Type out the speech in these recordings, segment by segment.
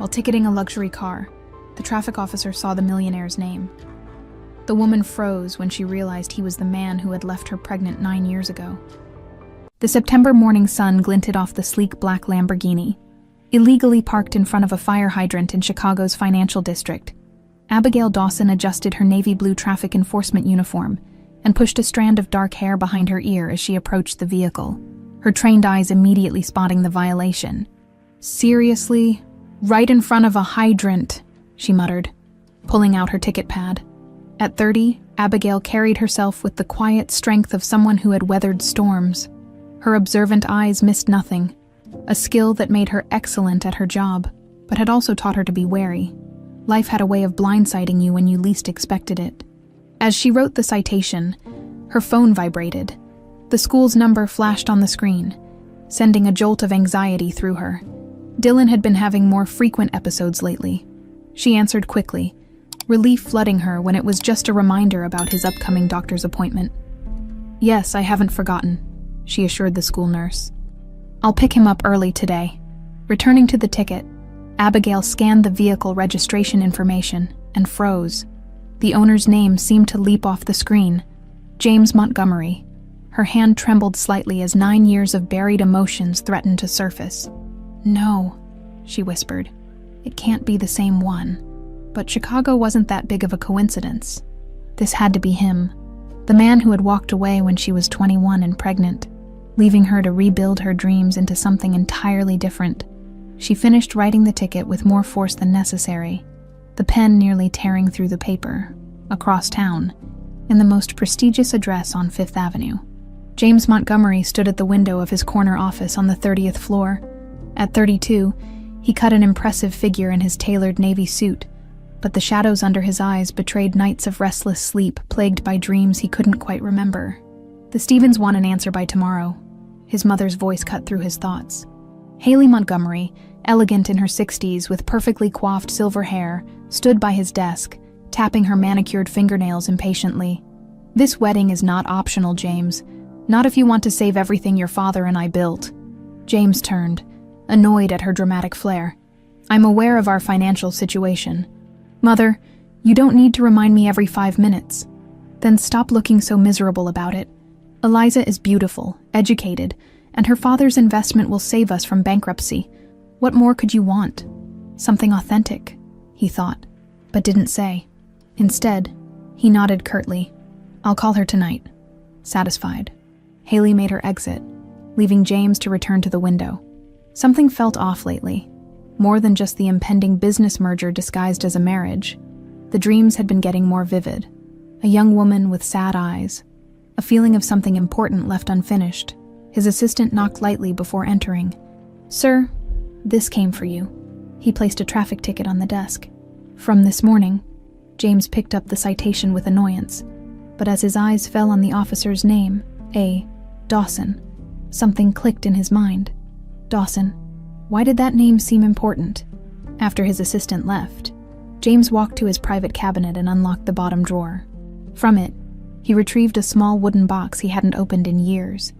While ticketing a luxury car, the traffic officer saw the millionaire's name. The woman froze when she realized he was the man who had left her pregnant 9 years ago. The September morning sun glinted off the sleek black Lamborghini, illegally parked in front of a fire hydrant in Chicago's financial district. Abigail Dawson adjusted her navy blue traffic enforcement uniform and pushed a strand of dark hair behind her ear as she approached the vehicle, her trained eyes immediately spotting the violation. "Seriously? Right in front of a hydrant," she muttered, pulling out her ticket pad. At 30, Abigail carried herself with the quiet strength of someone who had weathered storms. Her observant eyes missed nothing, a skill that made her excellent at her job, but had also taught her to be wary. Life had a way of blindsiding you when you least expected it. As she wrote the citation, her phone vibrated. The school's number flashed on the screen, sending a jolt of anxiety through her. Dylan had been having more frequent episodes lately. She answered quickly, relief flooding her when it was just a reminder about his upcoming doctor's appointment. "Yes, I haven't forgotten," she assured the school nurse. "I'll pick him up early today." Returning to the ticket, Abigail scanned the vehicle registration information and froze. The owner's name seemed to leap off the screen, James Montgomery. Her hand trembled slightly as 9 years of buried emotions threatened to surface. "No," she whispered. "It can't be the same one." But Chicago wasn't that big of a coincidence. This had to be him, the man who had walked away when she was 21 and pregnant, leaving her to rebuild her dreams into something entirely different. She finished writing the ticket with more force than necessary, the pen nearly tearing through the paper, across town, in the most prestigious address on 5th Avenue. James Montgomery stood at the window of his corner office on the 30th floor. At 32, he cut an impressive figure in his tailored navy suit, but the shadows under his eyes betrayed nights of restless sleep plagued by dreams he couldn't quite remember. "The Stevens want an answer by tomorrow," his mother's voice cut through his thoughts. Haley Montgomery, elegant in her 60s with perfectly coiffed silver hair, stood by his desk, tapping her manicured fingernails impatiently. "This wedding is not optional, James. Not if you want to save everything your father and I built." James turned, annoyed at her dramatic flair. "I'm aware of our financial situation. Mother, you don't need to remind me every 5 minutes." "Then stop looking so miserable about it. Eliza is beautiful, educated, and her father's investment will save us from bankruptcy. What more could you want?" "Something authentic," he thought, but didn't say. Instead, he nodded curtly. "I'll call her tonight." Satisfied, Haley made her exit, leaving James to return to the window. Something felt off lately, more than just the impending business merger disguised as a marriage. The dreams had been getting more vivid. A young woman with sad eyes, a feeling of something important left unfinished. His assistant knocked lightly before entering. "Sir, this came for you." He placed a traffic ticket on the desk. "From this morning." James picked up the citation with annoyance, but as his eyes fell on the officer's name, A. Dawson, something clicked in his mind. Dawson. Why did that name seem important? After his assistant left, James walked to his private cabinet and unlocked the bottom drawer. From it, he retrieved a small wooden box he hadn't opened in years.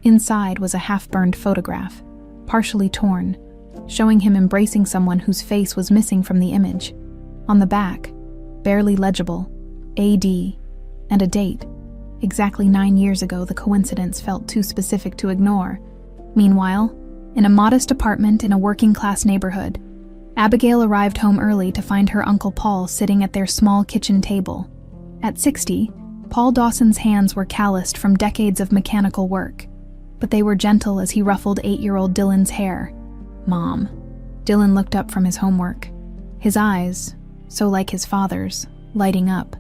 Inside was a half-burned photograph, partially torn, showing him embracing someone whose face was missing from the image. On the back, barely legible, AD, and a date. Exactly 9 years ago, the coincidence felt too specific to ignore. Meanwhile, in a modest apartment in a working-class neighborhood, Abigail arrived home early to find her Uncle Paul sitting at their small kitchen table. At 60, Paul Dawson's hands were calloused from decades of mechanical work, but they were gentle as he ruffled 8-year-old Dylan's hair. "Mom." Dylan looked up from his homework, his eyes, so like his father's, lighting up.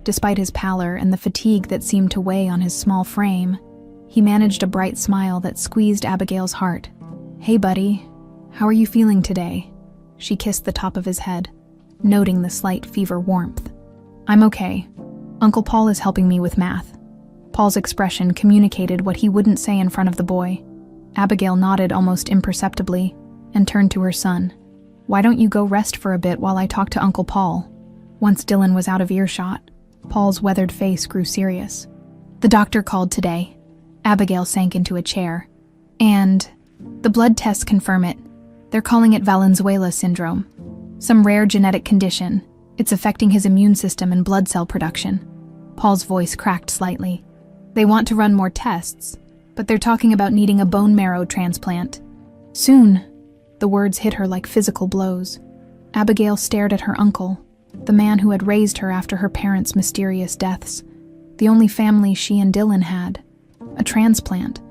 Despite his pallor and the fatigue that seemed to weigh on his small frame, he managed a bright smile that squeezed Abigail's heart. "Hey, buddy. How are you feeling today?" She kissed the top of his head, noting the slight fever warmth. "I'm okay. Uncle Paul is helping me with math." Paul's expression communicated what he wouldn't say in front of the boy. Abigail nodded almost imperceptibly and turned to her son. "Why don't you go rest for a bit while I talk to Uncle Paul?" Once Dylan was out of earshot, Paul's weathered face grew serious. "The doctor called today." Abigail sank into a chair. "And the blood tests confirm it. They're calling it Valenzuela syndrome. Some rare genetic condition. It's affecting his immune system and blood cell production. Paul's voice cracked slightly. They want to run more tests, but they're talking about needing a bone marrow transplant. Soon. The words hit her like physical blows. Abigail stared at her uncle, the man who had raised her after her parents' mysterious deaths. The only family she and Dylan had. A transplant.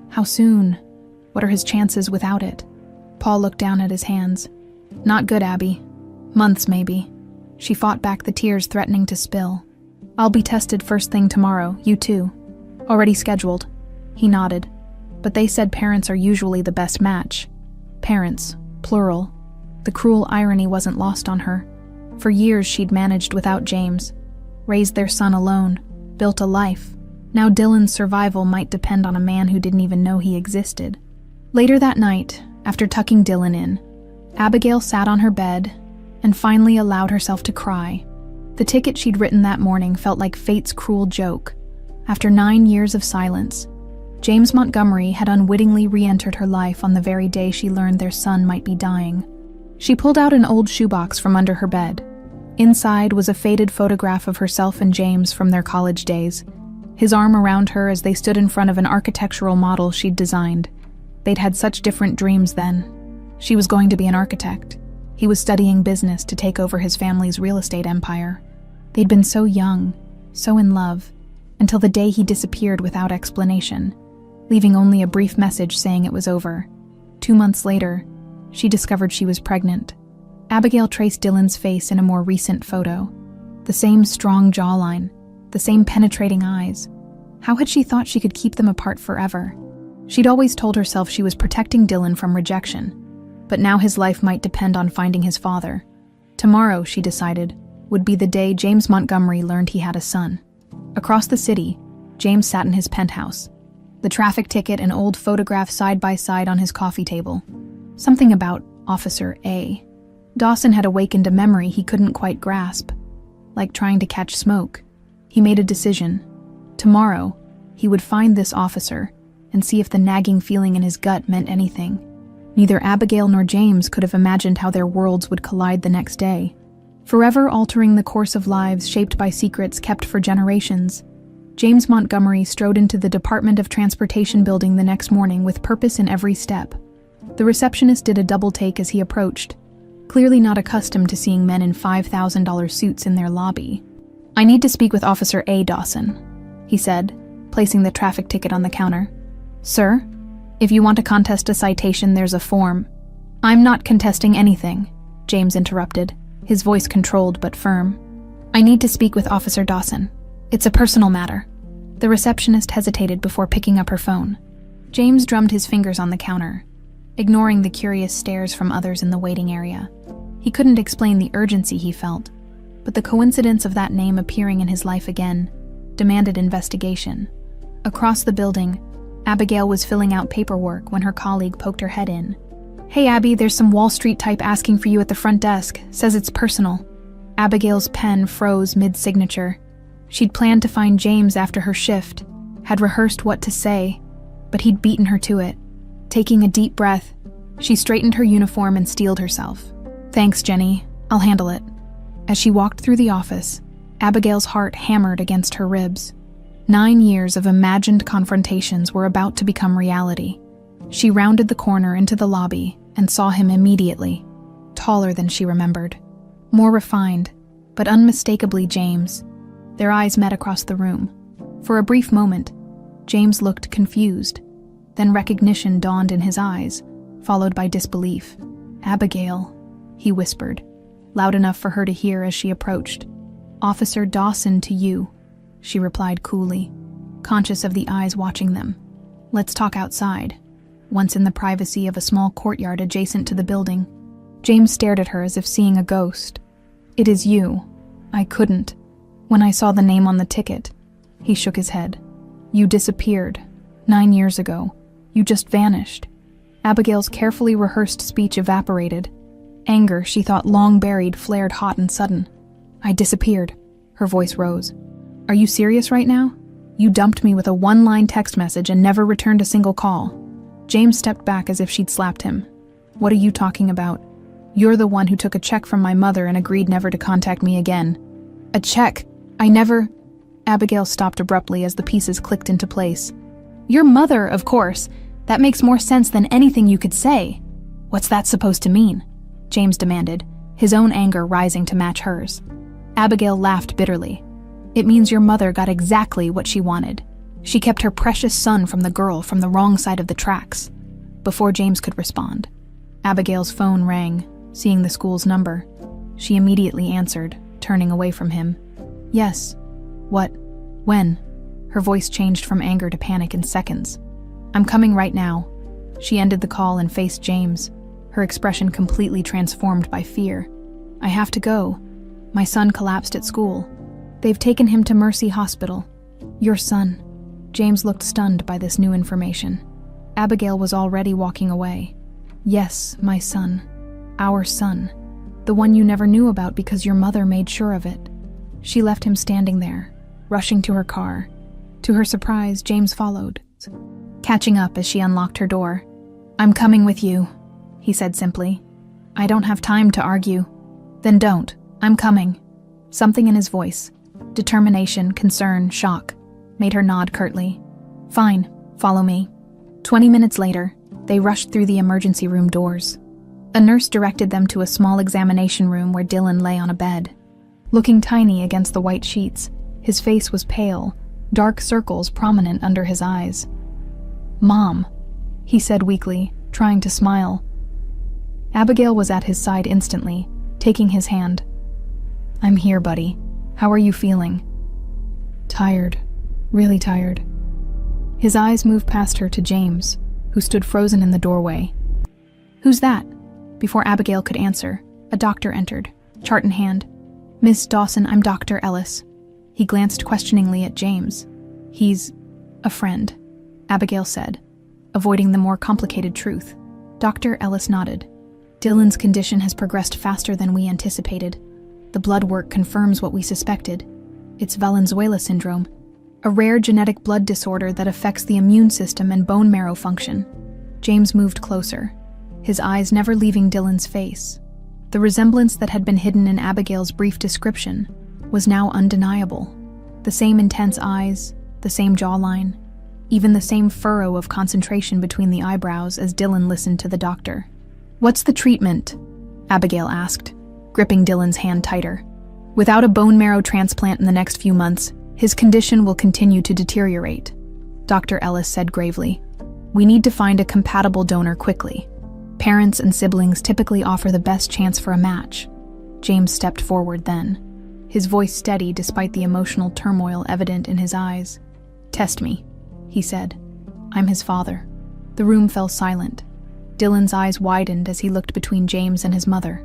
How soon? What are his chances without it? Paul looked down at his hands. Not good, Abby. Months, maybe. She fought back the tears threatening to spill. I'll be tested first thing tomorrow, you too. Already scheduled. He nodded. But they said parents are usually the best match. Parents, plural. The cruel irony wasn't lost on her. For years she'd managed without James. Raised their son alone. Built a life. Now Dylan's survival might depend on a man who didn't even know he existed. Later that night, after tucking Dylan in, Abigail sat on her bed and finally allowed herself to cry. The ticket she'd written that morning felt like fate's cruel joke. After 9 years of silence, James Montgomery had unwittingly re-entered her life on the very day she learned their son might be dying. She pulled out an old shoebox from under her bed. Inside was a faded photograph of herself and James from their college days, his arm around her as they stood in front of an architectural model she'd designed. They'd had such different dreams then. She was going to be an architect. He was studying business to take over his family's real estate empire. They'd been so young, so in love, until the day he disappeared without explanation, leaving only a brief message saying it was over. 2 months later, she discovered she was pregnant. Abigail traced Dylan's face in a more recent photo. The same strong jawline, the same penetrating eyes. How had she thought she could keep them apart forever? She'd always told herself she was protecting Dylan from rejection, but now his life might depend on finding his father. Tomorrow, she decided, would be the day James Montgomery learned he had a son. Across the city, James sat in his penthouse, the traffic ticket and old photograph side by side on his coffee table. Something about Officer A. Dawson had awakened a memory he couldn't quite grasp. Like trying to catch smoke, he made a decision. Tomorrow, he would find this officer and see if the nagging feeling in his gut meant anything. Neither Abigail nor James could have imagined how their worlds would collide the next day. Forever altering the course of lives shaped by secrets kept for generations, James Montgomery strode into the Department of Transportation building the next morning with purpose in every step. The receptionist did a double take as he approached, clearly not accustomed to seeing men in $5,000 suits in their lobby. "I need to speak with Officer A. Dawson," he said, placing the traffic ticket on the counter. "Sir, if you want to contest a citation, there's a form." "I'm not contesting anything," James interrupted, his voice controlled but firm. "I need to speak with Officer Dawson. It's a personal matter." The receptionist hesitated before picking up her phone. James drummed his fingers on the counter, ignoring the curious stares from others in the waiting area. He couldn't explain the urgency he felt, but the coincidence of that name appearing in his life again demanded investigation. Across the building, Abigail was filling out paperwork when her colleague poked her head in. "Hey Abby, there's some Wall Street type asking for you at the front desk. Says it's personal." Abigail's pen froze mid-signature. She'd planned to find James after her shift, had rehearsed what to say, but he'd beaten her to it. Taking a deep breath, she straightened her uniform and steeled herself. "Thanks, Jenny. I'll handle it." As she walked through the office, Abigail's heart hammered against her ribs. 9 years of imagined confrontations were about to become reality. She rounded the corner into the lobby and saw him immediately, taller than she remembered, more refined, but unmistakably James. Their eyes met across the room. For a brief moment, James looked confused. Then recognition dawned in his eyes, followed by disbelief. "Abigail," he whispered, loud enough for her to hear as she approached. "Officer Dawson to you," she replied coolly, conscious of the eyes watching them. "Let's talk outside." Once in the privacy of a small courtyard adjacent to the building, James stared at her as if seeing a ghost. "It is you. I couldn't. When I saw the name on the ticket." He shook his head. "You disappeared. 9 years ago. You just vanished." Abigail's carefully rehearsed speech evaporated. Anger, she thought long buried, flared hot and sudden. "I disappeared." Her voice rose. "Are you serious right now? You dumped me with a one-line text message and never returned a single call." James stepped back as if she'd slapped him. "What are you talking about?" You're the one who took a check from my mother and agreed never to contact me again. A check? I never... Abigail stopped abruptly as the pieces clicked into place. Your mother, of course. That makes more sense than anything you could say. What's that supposed to mean? James demanded, his own anger rising to match hers. Abigail laughed bitterly. It means your mother got exactly what she wanted. She kept her precious son from the girl from the wrong side of the tracks. Before James could respond, Abigail's phone rang, seeing the school's number. She immediately answered, turning away from him. Yes. What? When? Her voice changed from anger to panic in seconds. I'm coming right now. She ended the call and faced James, her expression completely transformed by fear. I have to go. My son collapsed at school. They've taken him to Mercy Hospital. Your son. James looked stunned by this new information. Abigail was already walking away. Yes, my son. Our son. The one you never knew about because your mother made sure of it. She left him standing there, rushing to her car. To her surprise, James followed, catching up as she unlocked her door. I'm coming with you, he said simply. I don't have time to argue. Then don't. I'm coming. Something in his voice, determination, concern, shock, made her nod curtly. Fine, follow me. 20 minutes later, they rushed through the emergency room doors. A nurse directed them to a small examination room where Dylan lay on a bed. Looking tiny against the white sheets, his face was pale, dark circles prominent under his eyes. Mom, he said weakly, trying to smile. Abigail was at his side instantly, taking his hand. I'm here, buddy. How are you feeling? Tired. Really tired. His eyes moved past her to James, who stood frozen in the doorway. Who's that? Before Abigail could answer, a doctor entered, chart in hand. Miss Dawson, I'm Dr. Ellis. He glanced questioningly at James. He's a friend, Abigail said, avoiding the more complicated truth. Dr. Ellis nodded. Dylan's condition has progressed faster than we anticipated. The blood work confirms what we suspected. It's Valenzuela syndrome, a rare genetic blood disorder that affects the immune system and bone marrow function. James moved closer, his eyes never leaving Dylan's face. The resemblance that had been hidden in Abigail's brief description was now undeniable. The same intense eyes, the same jawline, even the same furrow of concentration between the eyebrows as Dylan listened to the doctor. What's the treatment? Abigail asked, gripping Dylan's hand tighter. Without a bone marrow transplant in the next few months, his condition will continue to deteriorate, Dr. Ellis said gravely. We need to find a compatible donor quickly. Parents and siblings typically offer the best chance for a match. James stepped forward then, his voice steady despite the emotional turmoil evident in his eyes. Test me, he said. I'm his father. The room fell silent. Dylan's eyes widened as he looked between James and his mother.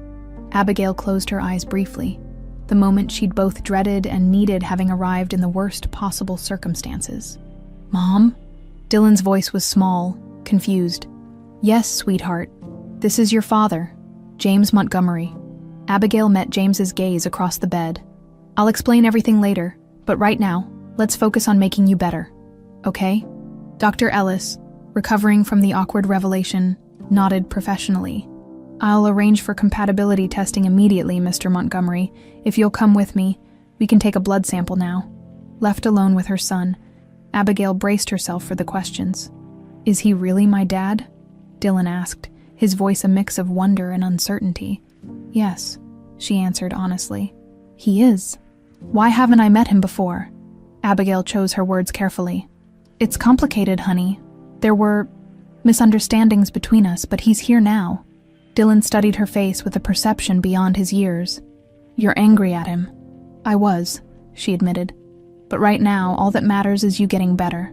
Abigail closed her eyes briefly, the moment she'd both dreaded and needed having arrived in the worst possible circumstances. Mom? Dylan's voice was small, confused. Yes, sweetheart. This is your father, James Montgomery. Abigail met James's gaze across the bed. I'll explain everything later, but right now, let's focus on making you better. Okay? Dr. Ellis, recovering from the awkward revelation, nodded professionally. I'll arrange for compatibility testing immediately, Mr. Montgomery. If you'll come with me, we can take a blood sample now. Left alone with her son, Abigail braced herself for the questions. Is he really my dad? Dylan asked, his voice a mix of wonder and uncertainty. Yes, she answered honestly. He is. Why haven't I met him before? Abigail chose her words carefully. It's complicated, honey. There were misunderstandings between us, but he's here now. Dylan studied her face with a perception beyond his years. You're angry at him. I was, she admitted. But right now, all that matters is you getting better.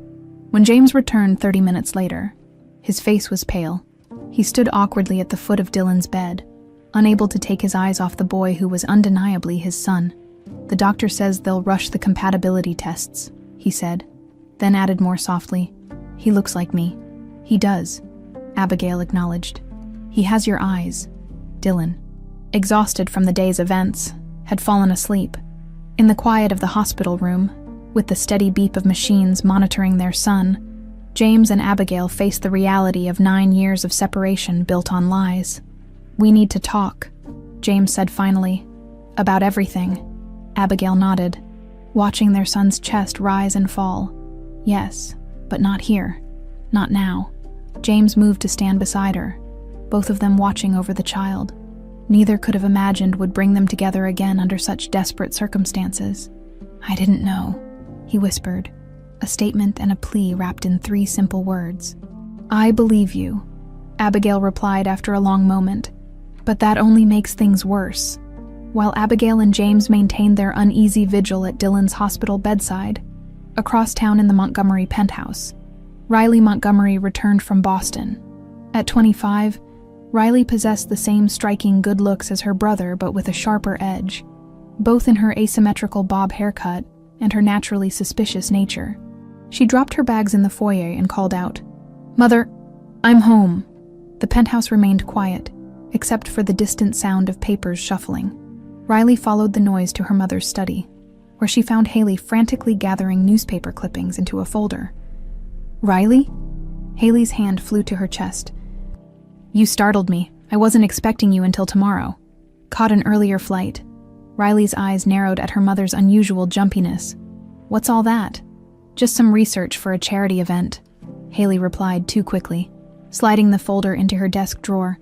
When James returned 30 minutes later, his face was pale. He stood awkwardly at the foot of Dylan's bed, unable to take his eyes off the boy who was undeniably his son. The doctor says they'll rush the compatibility tests, he said, then added more softly, he looks like me. He does, Abigail acknowledged. He has your eyes. Dylan, exhausted from the day's events, had fallen asleep. In the quiet of the hospital room, with the steady beep of machines monitoring their son, James and Abigail faced the reality of 9 years of separation built on lies. "We need to talk," James said finally. "About everything." Abigail nodded, watching their son's chest rise and fall. "Yes, but not here. Not now." James moved to stand beside her, both of them watching over the child. Neither could have imagined would bring them together again under such desperate circumstances. "I didn't know," he whispered, a statement and a plea wrapped in 3 simple words. "I believe you," Abigail replied after a long moment, "but that only makes things worse." While Abigail and James maintained their uneasy vigil at Dylan's hospital bedside, across town in the Montgomery penthouse, Riley Montgomery returned from Boston. At 25, Riley possessed the same striking good looks as her brother, but with a sharper edge, both in her asymmetrical bob haircut and her naturally suspicious nature. She dropped her bags in the foyer and called out, "Mother, I'm home." The penthouse remained quiet, except for the distant sound of papers shuffling. Riley followed the noise to her mother's study, where she found Haley frantically gathering newspaper clippings into a folder. "Riley?" Haley's hand flew to her chest. "You startled me. I wasn't expecting you until tomorrow." Caught an earlier flight. Riley's eyes narrowed at her mother's unusual jumpiness. "What's all that?" "Just some research for a charity event," Haley replied too quickly, sliding the folder into her desk drawer,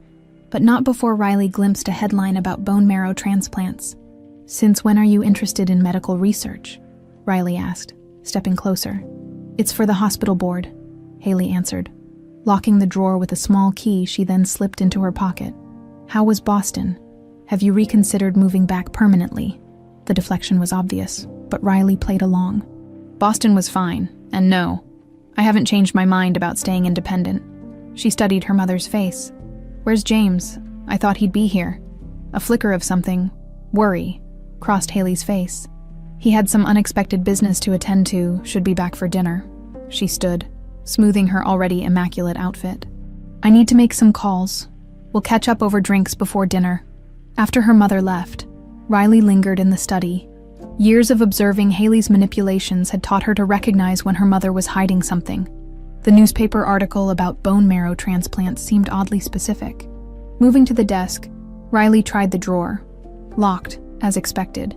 but not before Riley glimpsed a headline about bone marrow transplants. "Since when are you interested in medical research?" Riley asked, stepping closer. "It's for the hospital board," Haley answered. Locking the drawer with a small key, she then slipped into her pocket. "How was Boston? Have you reconsidered moving back permanently?" The deflection was obvious, but Riley played along. "Boston was fine, and no, I haven't changed my mind about staying independent." She studied her mother's face. "Where's James? I thought he'd be here." A flicker of something, worry, crossed Haley's face. "He had some unexpected business to attend to, should be back for dinner." She stood, smoothing her already immaculate outfit. "I need to make some calls. We'll catch up over drinks before dinner." After her mother left, Riley lingered in the study. Years of observing Haley's manipulations had taught her to recognize when her mother was hiding something. The newspaper article about bone marrow transplants seemed oddly specific. Moving to the desk, Riley tried the drawer. Locked, as expected.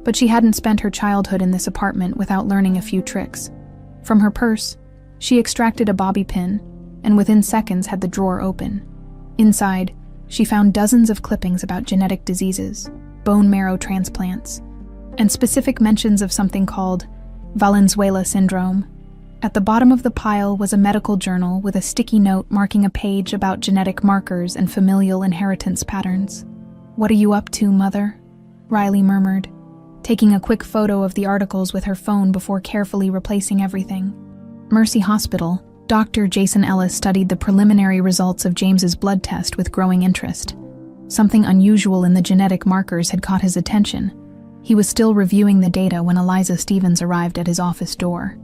But she hadn't spent her childhood in this apartment without learning a few tricks. From her purse, she extracted a bobby pin, and within seconds had the drawer open. Inside, she found dozens of clippings about genetic diseases, bone marrow transplants, and specific mentions of something called Valenzuela syndrome. At the bottom of the pile was a medical journal with a sticky note marking a page about genetic markers and familial inheritance patterns. "What are you up to, Mother?" Riley murmured, taking a quick photo of the articles with her phone before carefully replacing everything. Mercy Hospital, Dr. Jason Ellis studied the preliminary results of James's blood test with growing interest. Something unusual in the genetic markers had caught his attention. He was still reviewing the data when Eliza Stevens arrived at his office door.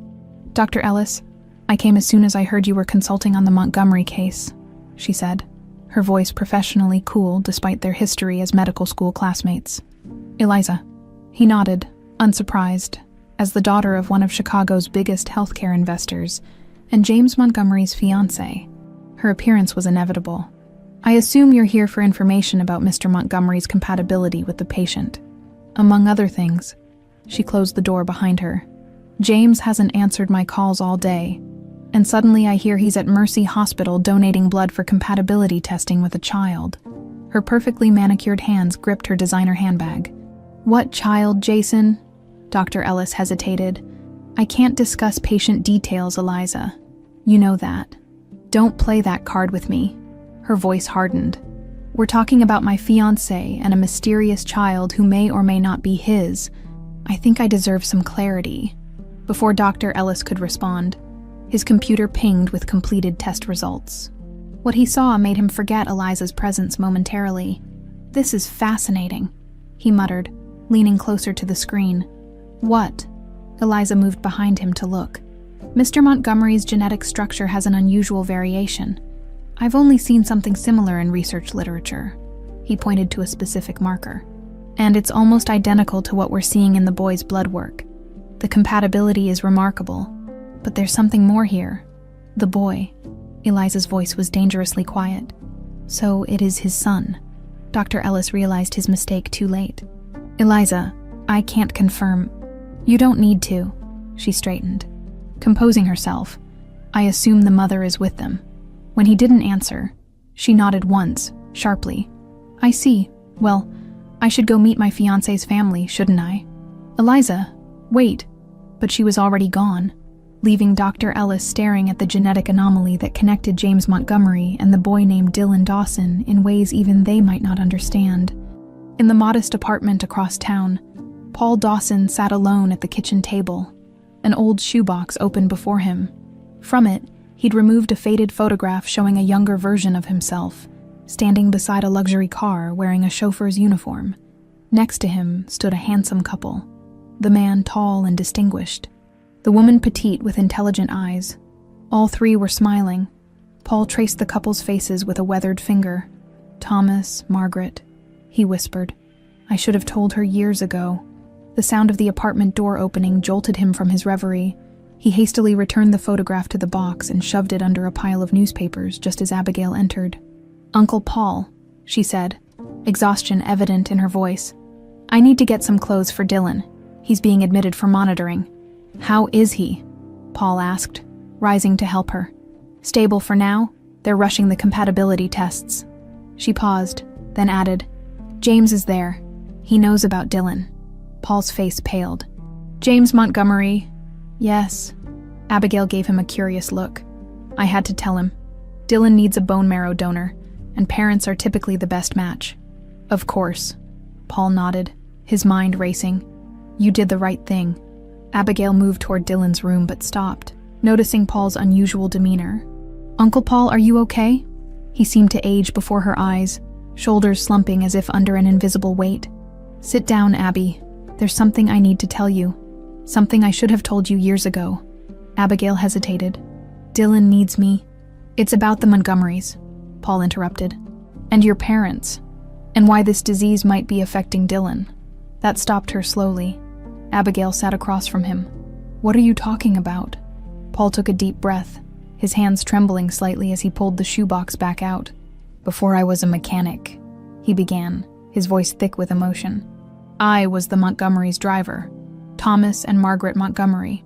"Dr. Ellis, I came as soon as I heard you were consulting on the Montgomery case," she said, her voice professionally cool despite their history as medical school classmates. "Eliza." He nodded, unsurprised, as the daughter of one of Chicago's biggest healthcare investors and James Montgomery's fiancée. Her appearance was inevitable. "I assume you're here for information about Mr. Montgomery's compatibility with the patient. Among other things." She closed the door behind her. "James hasn't answered my calls all day, and suddenly I hear he's at Mercy Hospital donating blood for compatibility testing with a child." Her perfectly manicured hands gripped her designer handbag. "What child, Jason?" Dr. Ellis hesitated. "I can't discuss patient details, Eliza. You know that. Don't play that card with me." Her voice hardened. "We're talking about my fiancé and a mysterious child who may or may not be his. I think I deserve some clarity." Before Dr. Ellis could respond, his computer pinged with completed test results. What he saw made him forget Eliza's presence momentarily. "This is fascinating," he muttered, leaning closer to the screen. "What?" Eliza moved behind him to look. "Mr. Montgomery's genetic structure has an unusual variation. I've only seen something similar in research literature." He pointed to a specific marker. "And it's almost identical to what we're seeing in the boy's blood work. The compatibility is remarkable, but there's something more here. The boy." Eliza's voice was dangerously quiet. "So it is his son." Dr. Ellis realized his mistake too late. "Eliza, I can't confirm." "You don't need to," she straightened. Composing herself, "I assume the mother is with them." When he didn't answer, she nodded once, sharply. "I see. Well, I should go meet my fiancé's family, shouldn't I?" "Eliza, wait." But she was already gone, leaving Dr. Ellis staring at the genetic anomaly that connected James Montgomery and the boy named Dylan Dawson in ways even they might not understand. In the modest apartment across town, Paul Dawson sat alone at the kitchen table, an old shoebox open before him. From it, he'd removed a faded photograph showing a younger version of himself, standing beside a luxury car wearing a chauffeur's uniform. Next to him stood a handsome couple, the man tall and distinguished, the woman petite with intelligent eyes. All three were smiling. Paul traced the couple's faces with a weathered finger. "Thomas, Margaret," he whispered. "I should have told her years ago." The sound of the apartment door opening jolted him from his reverie. He hastily returned the photograph to the box and shoved it under a pile of newspapers just as Abigail entered. "Uncle Paul," she said, exhaustion evident in her voice. "I need to get some clothes for Dylan. He's being admitted for monitoring." "How is he?" Paul asked, rising to help her. "Stable for now. They're rushing the compatibility tests." She paused, then added, "James is there. He knows about Dylan." Paul's face paled. "James Montgomery?" "Yes." Abigail gave him a curious look. "I had to tell him. Dylan needs a bone marrow donor, and parents are typically the best match." "Of course." Paul nodded, his mind racing. "You did the right thing." Abigail moved toward Dylan's room but stopped, noticing Paul's unusual demeanor. "Uncle Paul, are you okay?" He seemed to age before her eyes, shoulders slumping as if under an invisible weight. "Sit down, Abby. There's something I need to tell you. Something I should have told you years ago." Abigail hesitated. "Dylan needs me." "It's about the Montgomerys," Paul interrupted. "And your parents. And why this disease might be affecting Dylan." That stopped her slowly. Abigail sat across from him. "What are you talking about?" Paul took a deep breath, his hands trembling slightly as he pulled the shoebox back out. "Before I was a mechanic," he began, his voice thick with emotion. "I was the Montgomery's driver, Thomas and Margaret Montgomery,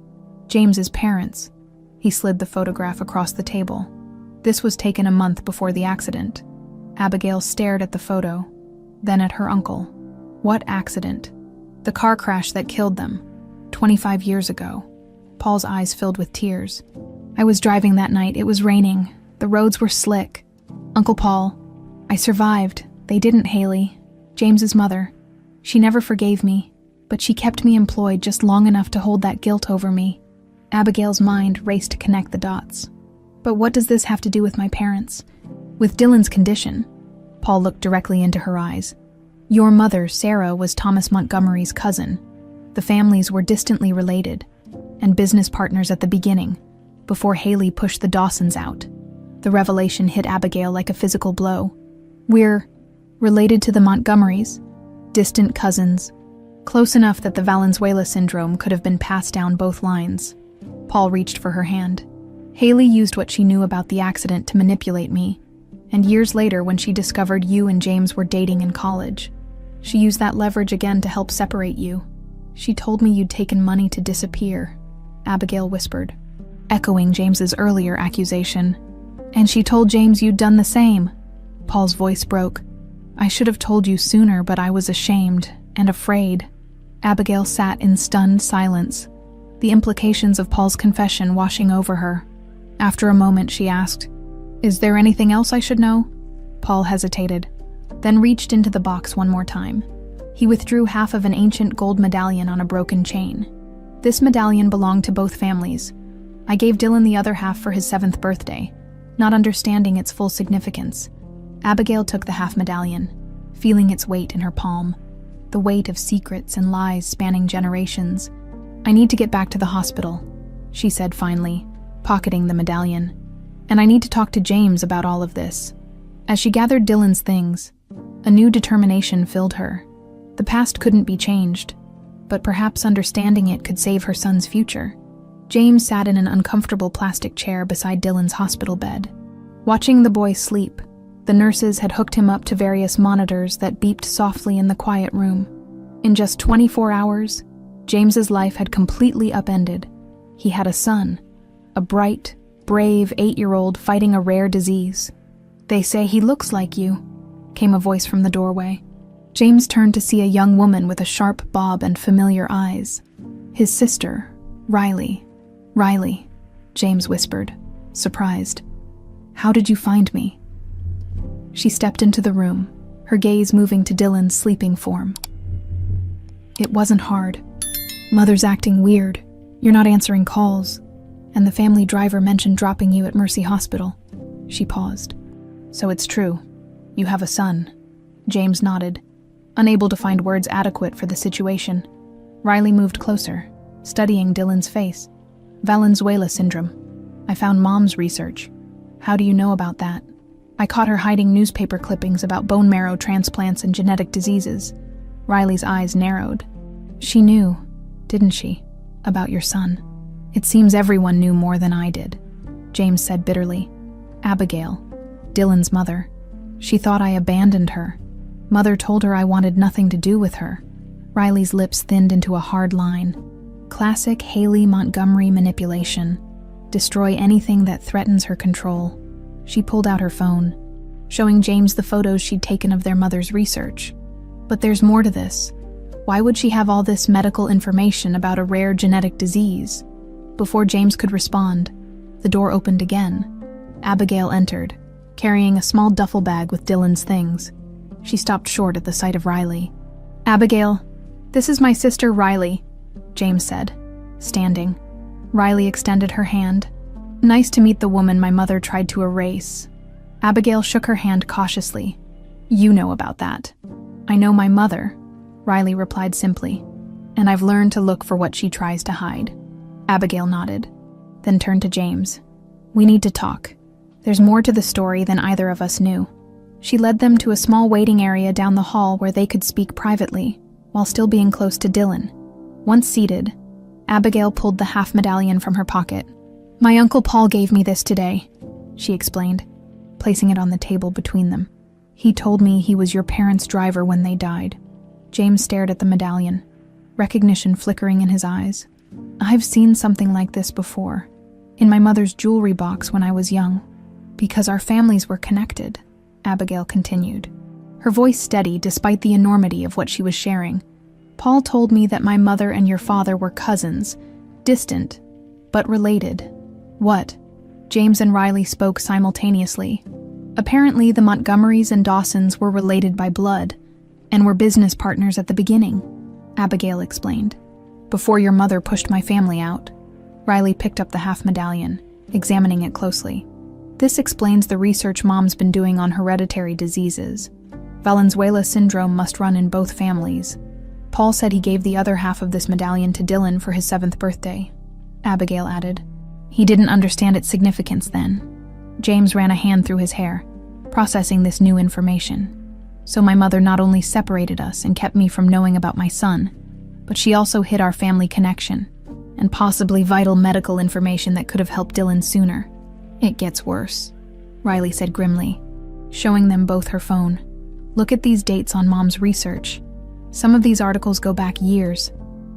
James's parents." He slid the photograph across the table. "This was taken a month before the accident." Abigail stared at the photo, then at her uncle. "What accident?" "The car crash that killed them, 25 years ago." Paul's eyes filled with tears. "I was driving that night. It was raining. The roads were slick. Uncle Paul, I survived. They didn't, Haley, James's mother. She never forgave me, but she kept me employed just long enough to hold that guilt over me." Abigail's mind raced to connect the dots. "But what does this have to do with my parents? With Dylan's condition?" Paul looked directly into her eyes. "Your mother, Sarah, was Thomas Montgomery's cousin. The families were distantly related, and business partners at the beginning, before Haley pushed the Dawsons out." The revelation hit Abigail like a physical blow. "We're related to the Montgomerys, distant cousins, close enough that the Valenzuela syndrome could have been passed down both lines." Paul reached for her hand. "Haley used what she knew about the accident to manipulate me, and years later when she discovered you and James were dating in college, she used that leverage again to help separate you. She told me you'd taken money to disappear," Abigail whispered, echoing James's earlier accusation. "And she told James you'd done the same." Paul's voice broke. "I should have told you sooner, but I was ashamed and afraid." Abigail sat in stunned silence, the implications of Paul's confession washing over her. After a moment, she asked, "Is there anything else I should know?" Paul hesitated, then reached into the box one more time. He withdrew half of an ancient gold medallion on a broken chain. "This medallion belonged to both families. I gave Dylan the other half for his 7th birthday, not understanding its full significance." Abigail took the half medallion, feeling its weight in her palm, the weight of secrets and lies spanning generations. "I need to get back to the hospital," she said finally, pocketing the medallion. "And I need to talk to James about all of this." As she gathered Dylan's things, a new determination filled her. The past couldn't be changed, but perhaps understanding it could save her son's future. James sat in an uncomfortable plastic chair beside Dylan's hospital bed. Watching the boy sleep, The nurses had hooked him up to various monitors that beeped softly in the quiet room. In just 24 hours, James's life had completely upended. He had a son, a bright, brave 8-year-old fighting a rare disease. "They say he looks like you," came a voice from the doorway. James turned to see a young woman with a sharp bob and familiar eyes. His sister, Riley. "Riley," James whispered, surprised. "How did you find me?" She stepped into the room, her gaze moving to Dylan's sleeping form. "It wasn't hard. Mother's acting weird. You're not answering calls. And the family driver mentioned dropping you at Mercy Hospital." She paused. "So it's true. You have a son." James nodded, unable to find words adequate for the situation. Riley moved closer, studying Dylan's face. "Valenzuela syndrome. I found Mom's research. How do you know about that?" "I caught her hiding newspaper clippings about bone marrow transplants and genetic diseases." Riley's eyes narrowed. "She knew, didn't she, about your son?" "It seems everyone knew more than I did," James said bitterly. "Abigail, Dylan's mother. She thought I abandoned her. Mother told her I wanted nothing to do with her." Riley's lips thinned into a hard line. Classic Haley Montgomery manipulation. Destroy anything that threatens her control. She pulled out her phone, showing James the photos she'd taken of their mother's research. "But there's more to this. Why would she have all this medical information about a rare genetic disease?" Before James could respond, the door opened again. Abigail entered, carrying a small duffel bag with Dylan's things. She stopped short at the sight of Riley. "Abigail, this is my sister Riley," James said, standing. Riley extended her hand. "Nice to meet the woman my mother tried to erase." Abigail shook her hand cautiously. "You know about that." "I know my mother," Riley replied simply, "and I've learned to look for what she tries to hide." Abigail nodded, then turned to James. "We need to talk. There's more to the story than either of us knew." She led them to a small waiting area down the hall where they could speak privately, while still being close to Dylan. Once seated, Abigail pulled the half medallion from her pocket. "My Uncle Paul gave me this today," she explained, placing it on the table between them. "He told me he was your parents' driver when they died." James stared at the medallion, recognition flickering in his eyes. "I've seen something like this before, in my mother's jewelry box when I was young. Because our families were connected," Abigail continued, her voice steady despite the enormity of what she was sharing. "Paul told me that my mother and your father were cousins, distant, but related." "What?" James and Riley spoke simultaneously. "Apparently the Montgomerys and Dawsons were related by blood, and were business partners at the beginning," Abigail explained. "Before your mother pushed my family out." Riley picked up the half medallion, examining it closely. "This explains the research Mom's been doing on hereditary diseases. Valenzuela syndrome must run in both families. Paul said he gave the other half of this medallion to Dylan for his 7th birthday," Abigail added. "He didn't understand its significance then." James ran a hand through his hair, processing this new information. "So my mother not only separated us and kept me from knowing about my son, but she also hid our family connection, and possibly vital medical information that could have helped Dylan sooner." "It gets worse," Riley said grimly, showing them both her phone. "Look at these dates on Mom's research. Some of these articles go back years.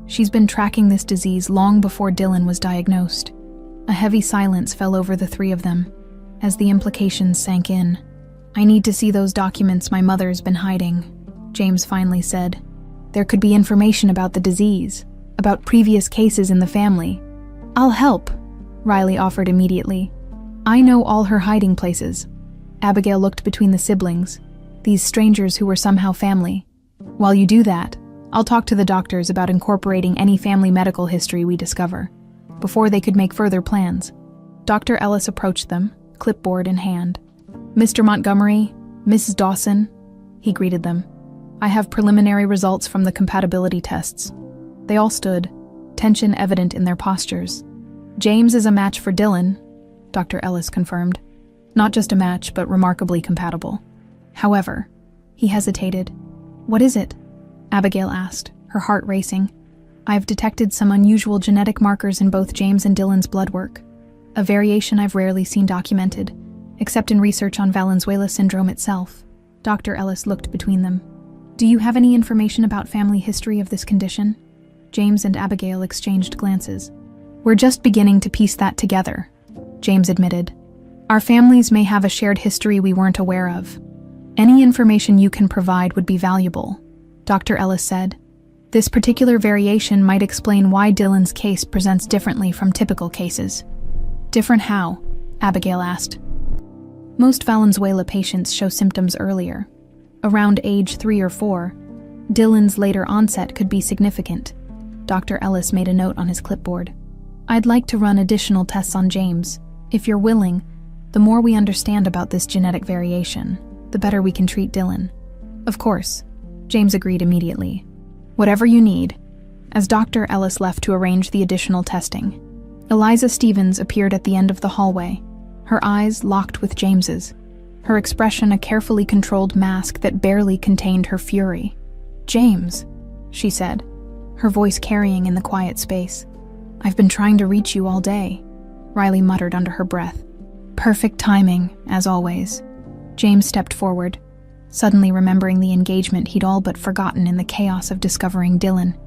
She's been tracking this disease long before Dylan was diagnosed." A heavy silence fell over the three of them, as the implications sank in. "I need to see those documents my mother's been hiding," James finally said. "There could be information about the disease, about previous cases in the family." "I'll help," Riley offered immediately. "I know all her hiding places." Abigail looked between the siblings, these strangers who were somehow family. "While you do that, I'll talk to the doctors about incorporating any family medical history we discover," before they could make further plans. Dr. Ellis approached them, clipboard in hand. "Mr. Montgomery, Mrs. Dawson," he greeted them. "I have preliminary results from the compatibility tests." They all stood, tension evident in their postures. "James is a match for Dylan," Dr. Ellis confirmed. "Not just a match, but remarkably compatible. However," he hesitated. "What is it?" Abigail asked, her heart racing. "I've detected some unusual genetic markers in both James and Dylan's blood work. A variation I've rarely seen documented. except in research on Valenzuela syndrome itself. Dr. Ellis looked between them. Do you have any information about family history of this condition? James and Abigail exchanged glances. We're just beginning to piece that together, James admitted. Our families may have a shared history we weren't aware of. Any information you can provide would be valuable, Dr. Ellis said. This particular variation might explain why Dylan's case presents differently from typical cases. Different how? Abigail asked. Most Valenzuela patients show symptoms earlier. Around age 3 or 4, Dylan's later onset could be significant. Dr. Ellis made a note on his clipboard. I'd like to run additional tests on James. If you're willing, the more we understand about this genetic variation, the better we can treat Dylan. Of course, James agreed immediately. Whatever you need. As Dr. Ellis left to arrange the additional testing, Eliza Stevens appeared at the end of the hallway, her eyes locked with James's, her expression a carefully controlled mask that barely contained her fury. James, she said, her voice carrying in the quiet space. I've been trying to reach you all day, Riley muttered under her breath. Perfect timing, as always. James stepped forward, suddenly remembering the engagement he'd all but forgotten in the chaos of discovering Dylan.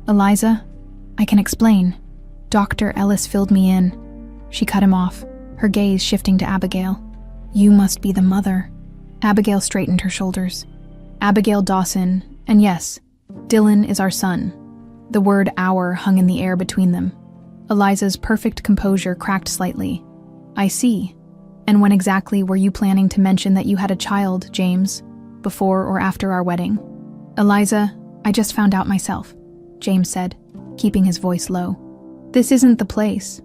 Eliza, I can explain. Dr. Ellis filled me in. She cut him off, her gaze shifting to Abigail. You must be the mother. Abigail straightened her shoulders. Abigail Dawson, and yes, Dylan is our son. The word "our" hung in the air between them. Eliza's perfect composure cracked slightly. I see. And when exactly were you planning to mention that you had a child, James? Before or after our wedding? Eliza, I just found out myself, James said, keeping his voice low. This isn't the place.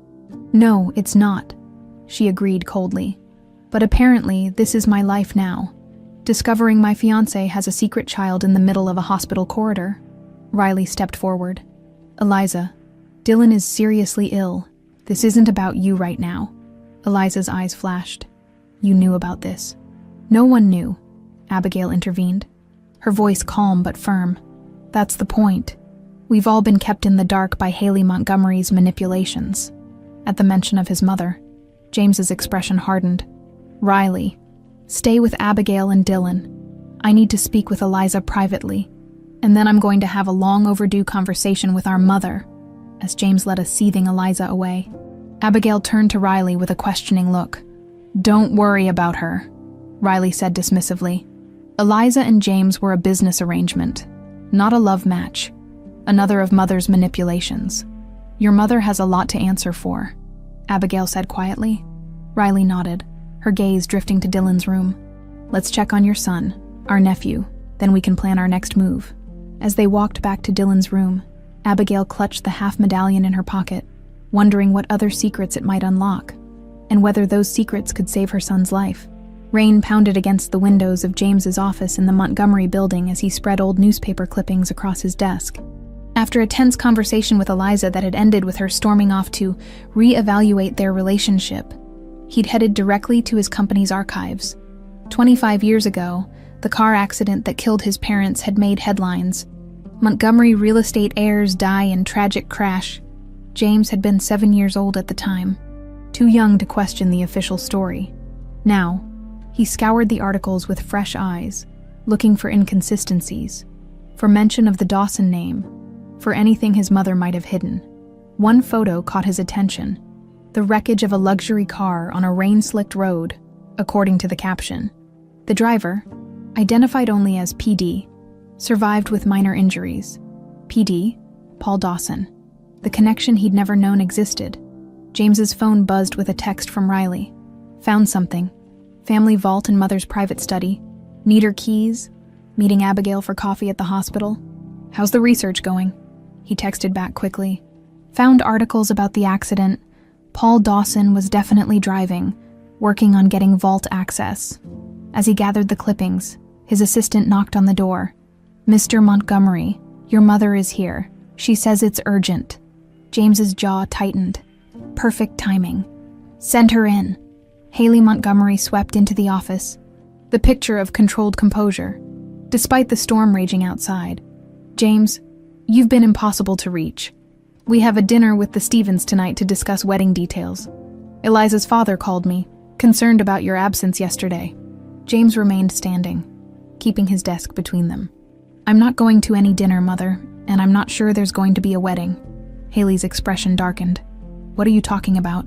No, it's not, she agreed coldly. But apparently, this is my life now. Discovering my fiancé has a secret child in the middle of a hospital corridor. Riley stepped forward. Eliza, Dylan is seriously ill. This isn't about you right now. Eliza's eyes flashed. You knew about this. No one knew, Abigail intervened, her voice calm but firm. That's the point. We've all been kept in the dark by Haley Montgomery's manipulations. At the mention of his mother, James's expression hardened. Riley, stay with Abigail and Dylan. I need to speak with Eliza privately, and then I'm going to have a long overdue conversation with our mother, as James led a seething Eliza away. Abigail turned to Riley with a questioning look. Don't worry about her, Riley said dismissively. Eliza and James were a business arrangement, not a love match, another of Mother's manipulations. Your mother has a lot to answer for, Abigail said quietly. Riley nodded, her gaze drifting to Dylan's room. Let's check on your son, our nephew, then we can plan our next move. As they walked back to Dylan's room, Abigail clutched the half medallion in her pocket, wondering what other secrets it might unlock, and whether those secrets could save her son's life. Rain pounded against the windows of James's office in the Montgomery building as he spread old newspaper clippings across his desk. After a tense conversation with Eliza that had ended with her storming off to re-evaluate their relationship, he'd headed directly to his company's archives. 25 years ago, the car accident that killed his parents had made headlines. Montgomery real estate heirs die in tragic crash. James had been 7 years old at the time, too young to question the official story. Now, he scoured the articles with fresh eyes, looking for inconsistencies, for mention of the Dawson name, for anything his mother might have hidden. One photo caught his attention, the wreckage of a luxury car on a rain-slicked road, according to the caption. The driver, identified only as PD, survived with minor injuries. PD, Paul Dawson. The connection he'd never known existed. James's phone buzzed with a text from Riley. Found something. Family vault in Mother's private study. Need her keys. Meeting Abigail for coffee at the hospital. How's the research going? He texted back quickly. Found articles about the accident. Paul Dawson was definitely driving, working on getting vault access. As he gathered the clippings, his assistant knocked on the door. Mr. Montgomery, your mother is here. She says it's urgent. James's jaw tightened. Perfect timing. Send her in. Haley Montgomery swept into the office, the picture of controlled composure, despite the storm raging outside. James, you've been impossible to reach. We have a dinner with the Stevens tonight to discuss wedding details. Eliza's father called me, Concerned about your absence yesterday. James remained standing, keeping his desk between them. I'm not going to any dinner, Mother, and I'm not sure there's going to be a wedding. Haley's expression darkened. What are you talking about?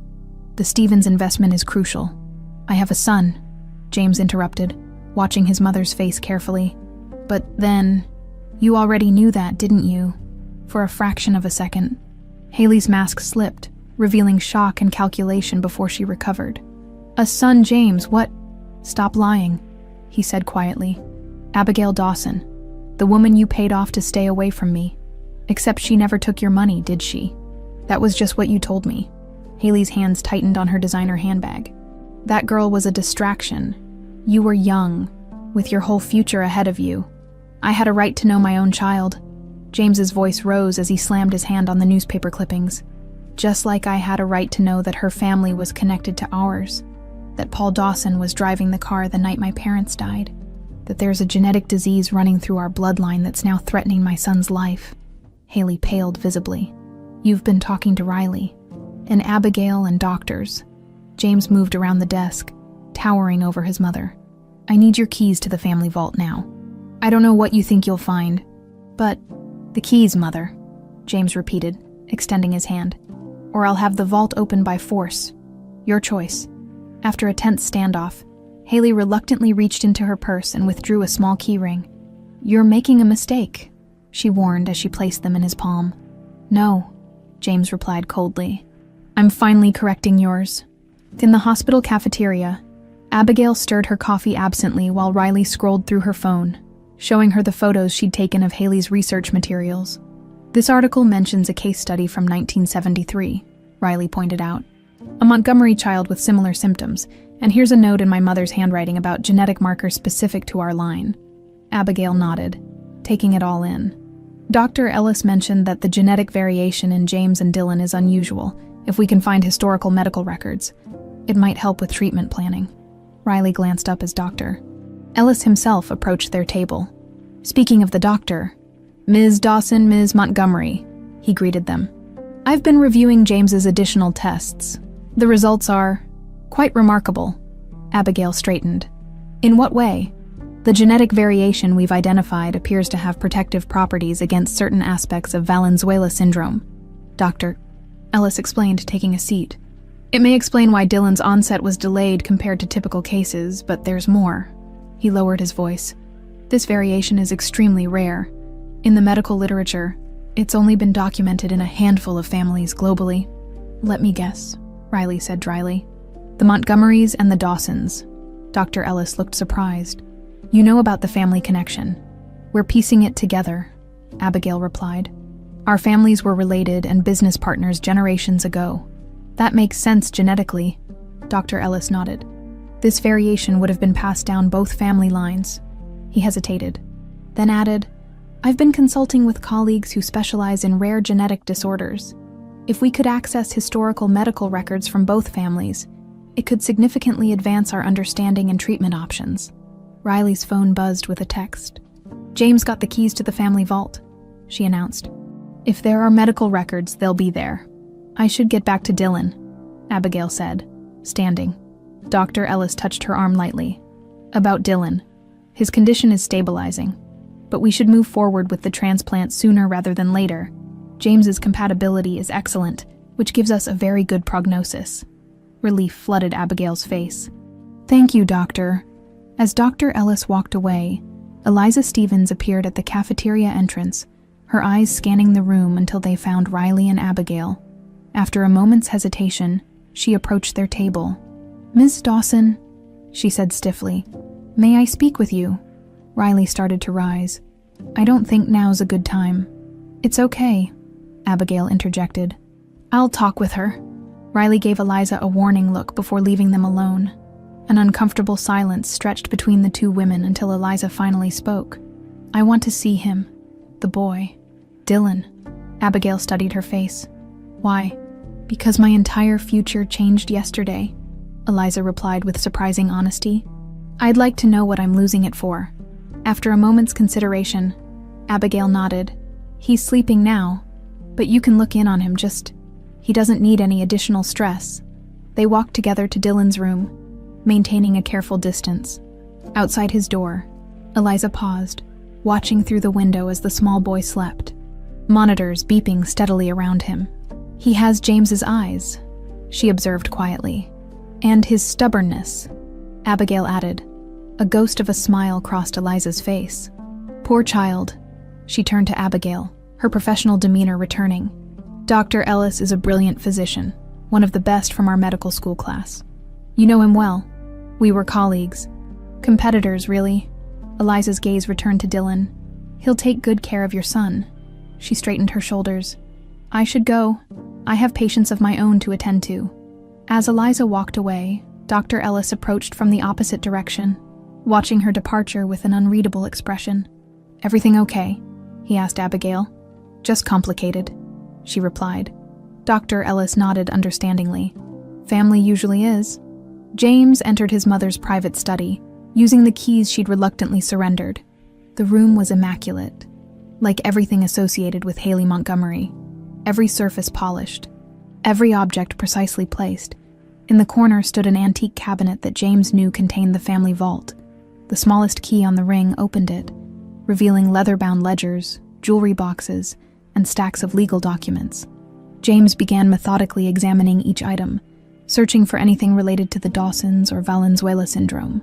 The Stevens investment is crucial. I have a son, James interrupted, watching his mother's face carefully. But then, you already knew that, didn't you? For a fraction of a second. Haley's mask slipped, revealing shock and calculation before she recovered. A son, James, what? Stop lying, he said quietly. Abigail Dawson, the woman you paid off to stay away from me. Except she never took your money, did she? That was just what you told me. Haley's hands tightened on her designer handbag. That girl was a distraction. You were young, with your whole future ahead of you. I had a right to know my own child. James's voice rose as he slammed his hand on the newspaper clippings. Just like I had a right to know that her family was connected to ours. That Paul Dawson was driving the car the night my parents died. That there's a genetic disease running through our bloodline that's now threatening my son's life. Haley paled visibly. You've been talking to Riley. And Abigail and doctors. James moved around the desk, towering over his mother. I need your keys to the family vault now. I don't know what you think you'll find, but the keys, Mother, James repeated, extending his hand. Or I'll have the vault open by force. Your choice. After a tense standoff, Haley reluctantly reached into her purse and withdrew a small keyring. You're making a mistake, she warned as she placed them in his palm. No, James replied coldly. I'm finally correcting yours. In the hospital cafeteria, Abigail stirred her coffee absently while Riley scrolled through her phone, showing her the photos she'd taken of Haley's research materials. This article mentions a case study from 1973, Riley pointed out. A Montgomery child with similar symptoms, and here's a note in my mother's handwriting about genetic markers specific to our line. Abigail nodded, taking it all in. Dr. Ellis mentioned that the genetic variation in James and Dylan is unusual. If we can find historical medical records, it might help with treatment planning. Riley glanced up as Dr. Ellis himself approached their table. Speaking of the doctor, Ms. Dawson, Ms. Montgomery, he greeted them. I've been reviewing James's additional tests. The results are quite remarkable. Abigail straightened. In what way? The genetic variation we've identified appears to have protective properties against certain aspects of Valenzuela syndrome. Dr. Ellis explained, taking a seat. It may explain why Dylan's onset was delayed compared to typical cases, but there's more. He lowered his voice. This variation is extremely rare. In the medical literature, it's only been documented in a handful of families globally. Let me guess, Riley said dryly. The Montgomerys and the Dawsons. Dr. Ellis looked surprised. You know about the family connection. We're piecing it together, Abigail replied. Our families were related and business partners generations ago. That makes sense genetically, Dr. Ellis nodded. This variation would have been passed down both family lines. He hesitated, then added, I've been consulting with colleagues who specialize in rare genetic disorders. If we could access historical medical records from both families, it could significantly advance our understanding and treatment options. Riley's phone buzzed with a text. James got the keys to the family vault, she announced. If there are medical records, they'll be there. I should get back to Dylan, Abigail said, standing. Dr. Ellis touched her arm lightly. About Dylan. His condition is stabilizing, but we should move forward with the transplant sooner rather than later. James's compatibility is excellent, which gives us a very good prognosis. Relief flooded Abigail's face. Thank you, Doctor. As Dr. Ellis walked away, Eliza Stevens appeared at the cafeteria entrance, her eyes scanning the room until they found Riley and Abigail. After a moment's hesitation, she approached their table. Ms. Dawson, she said stiffly, may I speak with you? Riley started to rise. I don't think now's a good time. It's okay, Abigail interjected. I'll talk with her. Riley gave Eliza a warning look before leaving them alone. An uncomfortable silence stretched between the two women until Eliza finally spoke. I want to see him. The boy. Dylan. Abigail studied her face. Why? Because my entire future changed yesterday, Eliza replied with surprising honesty. I'd like to know what I'm losing it for. After a moment's consideration, Abigail nodded. He's sleeping now, but you can look in on him, he doesn't need any additional stress. They walked together to Dylan's room. maintaining a careful distance. Outside his door, Eliza paused, watching through the window as the small boy slept, monitors beeping steadily around him. "He has James's eyes," she observed quietly. "And his stubbornness," Abigail added. A ghost of a smile crossed Eliza's face. "Poor child." She turned to Abigail, her professional demeanor returning. "Dr. Ellis is a brilliant physician, one of the best from our medical school class. You know him well. We were colleagues. Competitors, really." Eliza's gaze returned to Dylan. "He'll take good care of your son." She straightened her shoulders. "I should go. I have patients of my own to attend to." As Eliza walked away, Dr. Ellis approached from the opposite direction, watching her departure with an unreadable expression. "Everything okay?" he asked Abigail. "Just complicated," she replied. Dr. Ellis nodded understandingly. "Family usually is." James entered his mother's private study, using the keys she'd reluctantly surrendered. The room was immaculate, like everything associated with Haley Montgomery. Every surface polished, every object precisely placed. In the corner stood an antique cabinet that James knew contained the family vault. The smallest key on the ring opened it, revealing leather-bound ledgers, jewelry boxes, and stacks of legal documents. James began methodically examining each item, searching for anything related to the Dawsons or Valenzuela syndrome.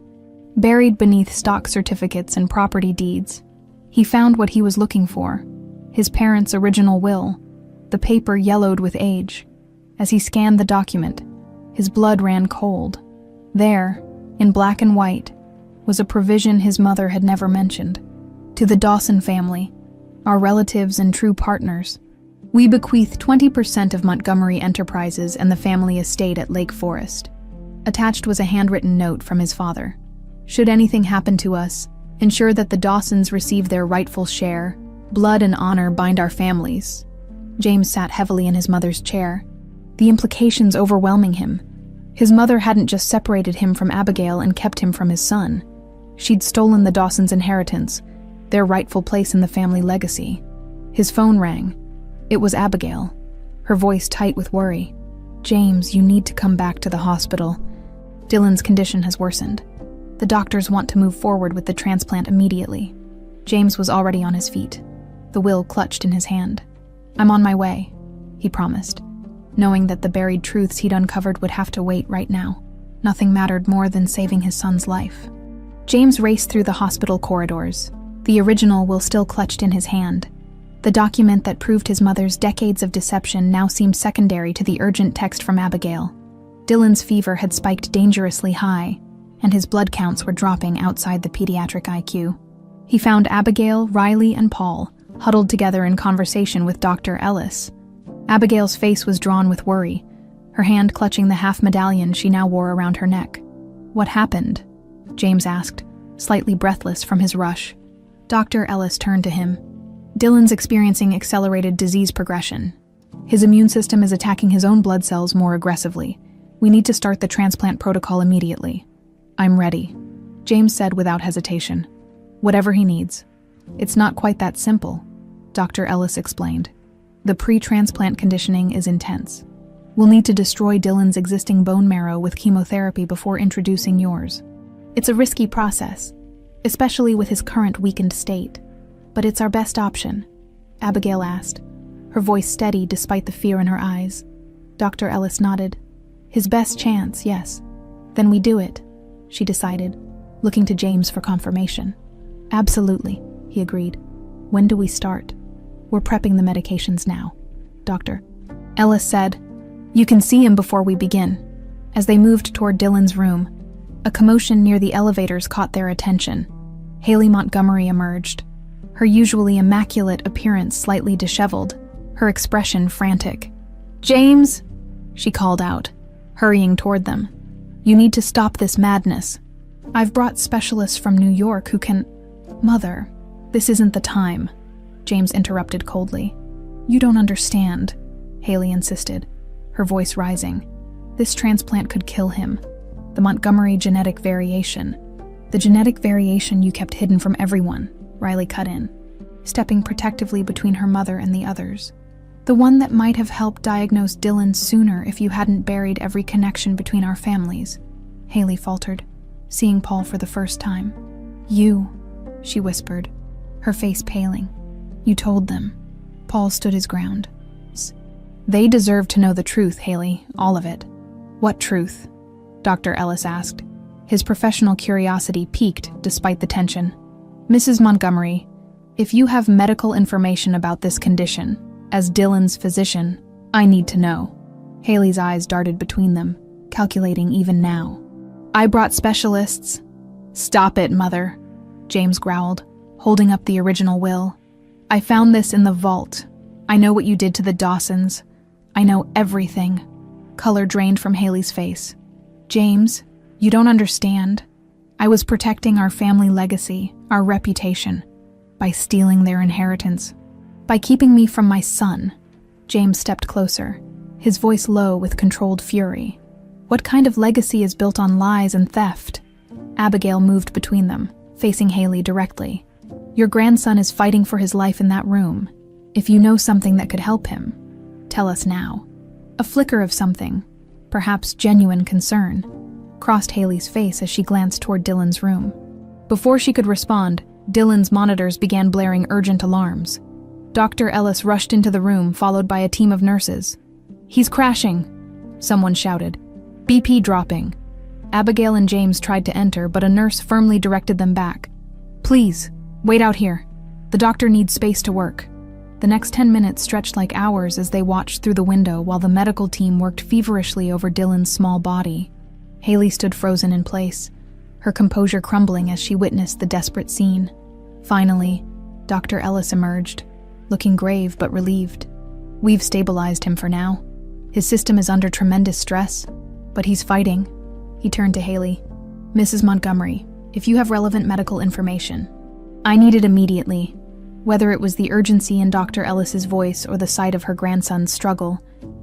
Buried beneath stock certificates and property deeds, he found what he was looking for: his parents' original will, the paper yellowed with age. As he scanned the document, his blood ran cold. There, in black and white, was a provision his mother had never mentioned. "To the Dawson family, our relatives and true partners, we bequeath 20% of Montgomery Enterprises and the family estate at Lake Forest." Attached was a handwritten note from his father. "Should anything happen to us, ensure that the Dawsons receive their rightful share. Blood and honor bind our families." James sat heavily in his mother's chair, the implications overwhelming him. His mother hadn't just separated him from Abigail and kept him from his son. She'd stolen the Dawsons' inheritance, their rightful place in the family legacy. His phone rang. It was Abigail, her voice tight with worry. "James, you need to come back to the hospital. Dylan's condition has worsened. The doctors want to move forward with the transplant immediately." James was already on his feet, the will clutched in his hand. "I'm on my way," he promised, knowing that the buried truths he'd uncovered would have to wait right now. Nothing mattered more than saving his son's life. James raced through the hospital corridors, the original will still clutched in his hand. The document that proved his mother's decades of deception now seemed secondary to the urgent text from Abigail. Dylan's fever had spiked dangerously high, and his blood counts were dropping outside the pediatric IQ. He found Abigail, Riley, and Paul huddled together in conversation with Dr. Ellis. Abigail's face was drawn with worry, her hand clutching the half medallion she now wore around her neck. "What happened?" James asked, slightly breathless from his rush. Dr. Ellis turned to him. "Dylan's experiencing accelerated disease progression. His immune system is attacking his own blood cells more aggressively. We need to start the transplant protocol immediately." "I'm ready," James said without hesitation. "Whatever he needs." "It's not quite that simple," Dr. Ellis explained. "The pre-transplant conditioning is intense. We'll need to destroy Dylan's existing bone marrow with chemotherapy before introducing yours. It's a risky process, especially with his current weakened state. But it's our best option," Abigail asked, her voice steady despite the fear in her eyes. Dr. Ellis nodded. "His best chance, yes. Then we do it," she decided, looking to James for confirmation. "Absolutely," he agreed. "When do we start?" "We're prepping the medications now, Dr. Ellis said. "You can see him before we begin." As they moved toward Dylan's room, a commotion near the elevators caught their attention. Haley Montgomery emerged, her usually immaculate appearance slightly disheveled, her expression frantic. "James," she called out, hurrying toward them. "You need to stop this madness. I've brought specialists from New York who can—" "Mother, this isn't the time," James interrupted coldly. "You don't understand," Haley insisted, her voice rising. "This transplant could kill him. The Montgomery genetic variation. The genetic variation you kept hidden from everyone," Riley cut in, stepping protectively between her mother and the others. "The one that might have helped diagnose Dylan sooner if you hadn't buried every connection between our families." Haley faltered, seeing Paul for the first time. You, she whispered, her face paling. You told them. Paul stood his ground. They deserve to know the truth, Haley, all of it. What truth? Dr. Ellis asked. His professional curiosity piqued despite the tension. Mrs. Montgomery, if you have medical information about this condition, as Dylan's physician, I need to know. Haley's eyes darted between them, calculating even now. I brought specialists. Stop it, Mother, James growled, holding up the original will. I found this in the vault. I know what you did to the Dawsons. I know everything. Color drained from Haley's face. James, you don't understand. I was protecting our family legacy, our reputation, by stealing their inheritance, by keeping me from my son. James stepped closer, his voice low with controlled fury. What kind of legacy is built on lies and theft? Abigail moved between them, facing Haley directly. Your grandson is fighting for his life in that room. If you know something that could help him, tell us now. A flicker of something, perhaps genuine concern, crossed Haley's face as she glanced toward Dylan's room. Before she could respond, Dylan's monitors began blaring urgent alarms. Dr. Ellis rushed into the room, followed by a team of nurses. He's crashing, someone shouted. BP dropping. Abigail and James tried to enter, but a nurse firmly directed them back. Please, wait out here. The doctor needs space to work. The next 10 minutes stretched like hours as they watched through the window while the medical team worked feverishly over Dylan's small body. Haley stood frozen in place, her composure crumbling as she witnessed the desperate scene. Finally, Dr. Ellis emerged, looking grave but relieved. We've stabilized him for now. His system is under tremendous stress, but he's fighting. He turned to Haley. Mrs. Montgomery, if you have relevant medical information. I need it immediately. Whether it was the urgency in Dr. Ellis's voice or the sight of her grandson's struggle,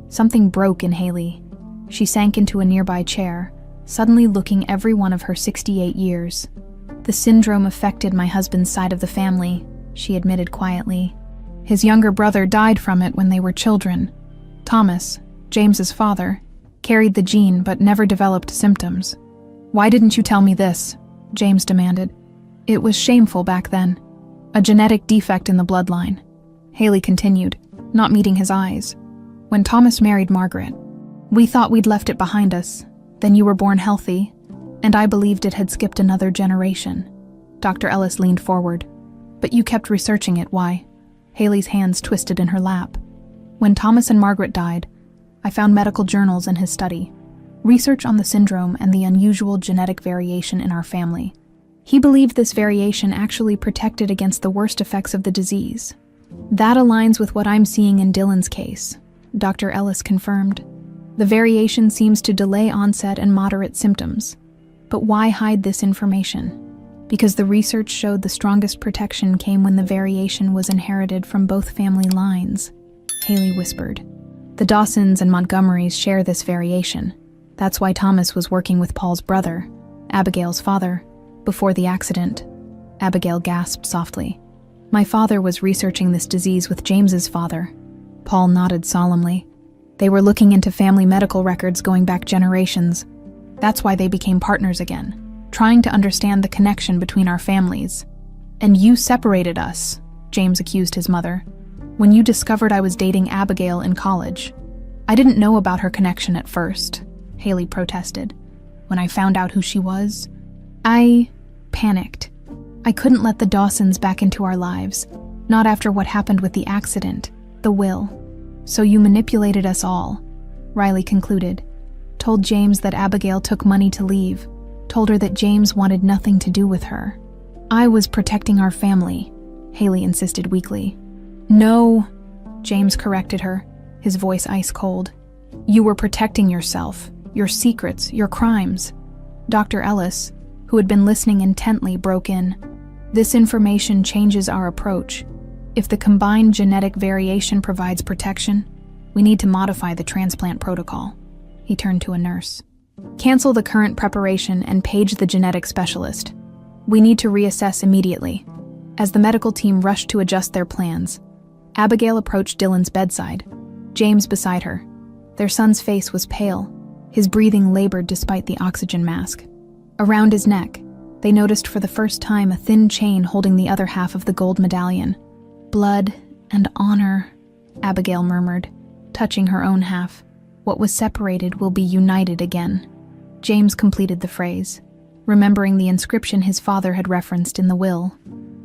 something broke in Haley. She sank into a nearby chair, suddenly looking every one of her 68 years. The syndrome affected my husband's side of the family, she admitted quietly. His younger brother died from it when they were children. Thomas, James's father, carried the gene but never developed symptoms. Why didn't you tell me this? James demanded. It was shameful back then. A genetic defect in the bloodline. Haley continued, not meeting his eyes. When Thomas married Margaret, we thought we'd left it behind us. Then you were born healthy, and I believed it had skipped another generation. Dr. Ellis leaned forward. But you kept researching it, why? Haley's hands twisted in her lap. When Thomas and Margaret died, I found medical journals in his study, research on the syndrome and the unusual genetic variation in our family. He believed this variation actually protected against the worst effects of the disease. That aligns with what I'm seeing in Dylan's case, Dr. Ellis confirmed. The variation seems to delay onset and moderate symptoms. But why hide this information? Because the research showed the strongest protection came when the variation was inherited from both family lines, Haley whispered. The Dawsons and Montgomerys share this variation. That's why Thomas was working with Paul's brother, Abigail's father, before the accident. Abigail gasped softly. My father was researching this disease with James's father. Paul nodded solemnly. They were looking into family medical records going back generations. That's why they became partners again, trying to understand the connection between our families. And you separated us, James accused his mother, when you discovered I was dating Abigail in college. I didn't know about her connection at first, Haley protested. When I found out who she was, I panicked. I couldn't let the Dawsons back into our lives, not after what happened with the accident, the will. So you manipulated us all, Riley concluded. Told James that Abigail took money to leave, told her that James wanted nothing to do with her. I was protecting our family, Haley insisted weakly. No, James corrected her, his voice ice cold. You were protecting yourself, your secrets, your crimes. Dr. Ellis, who had been listening intently, broke in. This information changes our approach. If the combined genetic variation provides protection, we need to modify the transplant protocol. He turned to a nurse. Cancel the current preparation and page the genetic specialist. We need to reassess immediately. As the medical team rushed to adjust their plans, Abigail approached Dylan's bedside, James beside her. Their son's face was pale, His breathing labored despite the oxygen mask. Around his neck, they noticed for the first time a thin chain holding the other half of the gold medallion. "Blood and honor," Abigail murmured, touching her own half. "What was separated will be united again." James completed the phrase, remembering the inscription his father had referenced in the will.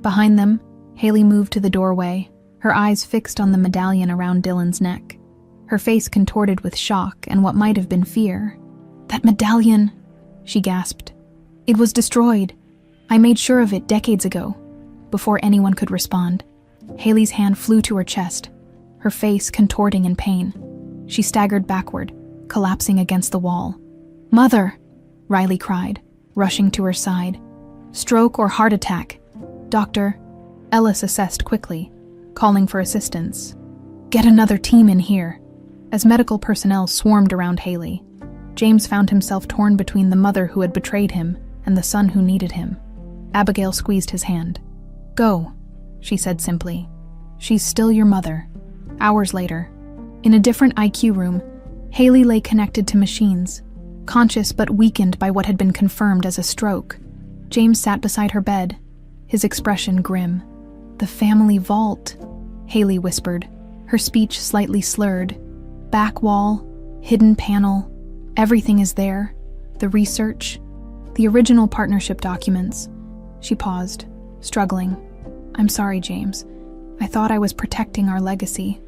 Behind them, Haley moved to the doorway, her eyes fixed on the medallion around Dylan's neck. Her face contorted with shock and what might have been fear. "That medallion," she gasped. "It was destroyed. I made sure of it decades ago." Before anyone could respond, Haley's hand flew to her chest, her face contorting in pain. She staggered backward, collapsing against the wall. "Mother!" Riley cried, rushing to her side. "Stroke or heart attack? Doctor?" Ellis assessed quickly, calling for assistance. "Get another team in here." As medical personnel swarmed around Haley, James found himself torn between the mother who had betrayed him and the son who needed him. Abigail squeezed his hand. "Go," she said simply. "She's still your mother." Hours later, in a different IQ room, Haley lay connected to machines, conscious but weakened by what had been confirmed as a stroke. James sat beside her bed, his expression grim. "The family vault," Haley whispered, her speech slightly slurred. "Back wall, hidden panel, everything is there. The research, the original partnership documents." She paused, struggling. "I'm sorry, James. I thought I was protecting our legacy."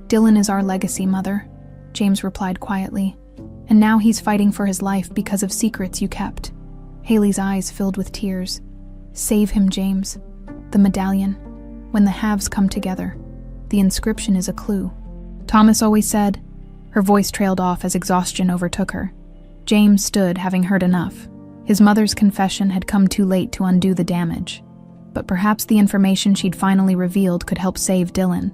"Dylan is our legacy, Mother," James replied quietly. "And now he's fighting for his life because of secrets you kept." Haley's eyes filled with tears. "Save him, James. The medallion. When the halves come together. The inscription is a clue." Thomas always said. Her voice trailed off as exhaustion overtook her. James stood, having heard enough. His mother's confession had come too late to undo the damage. But perhaps the information she'd finally revealed could help save Dylan.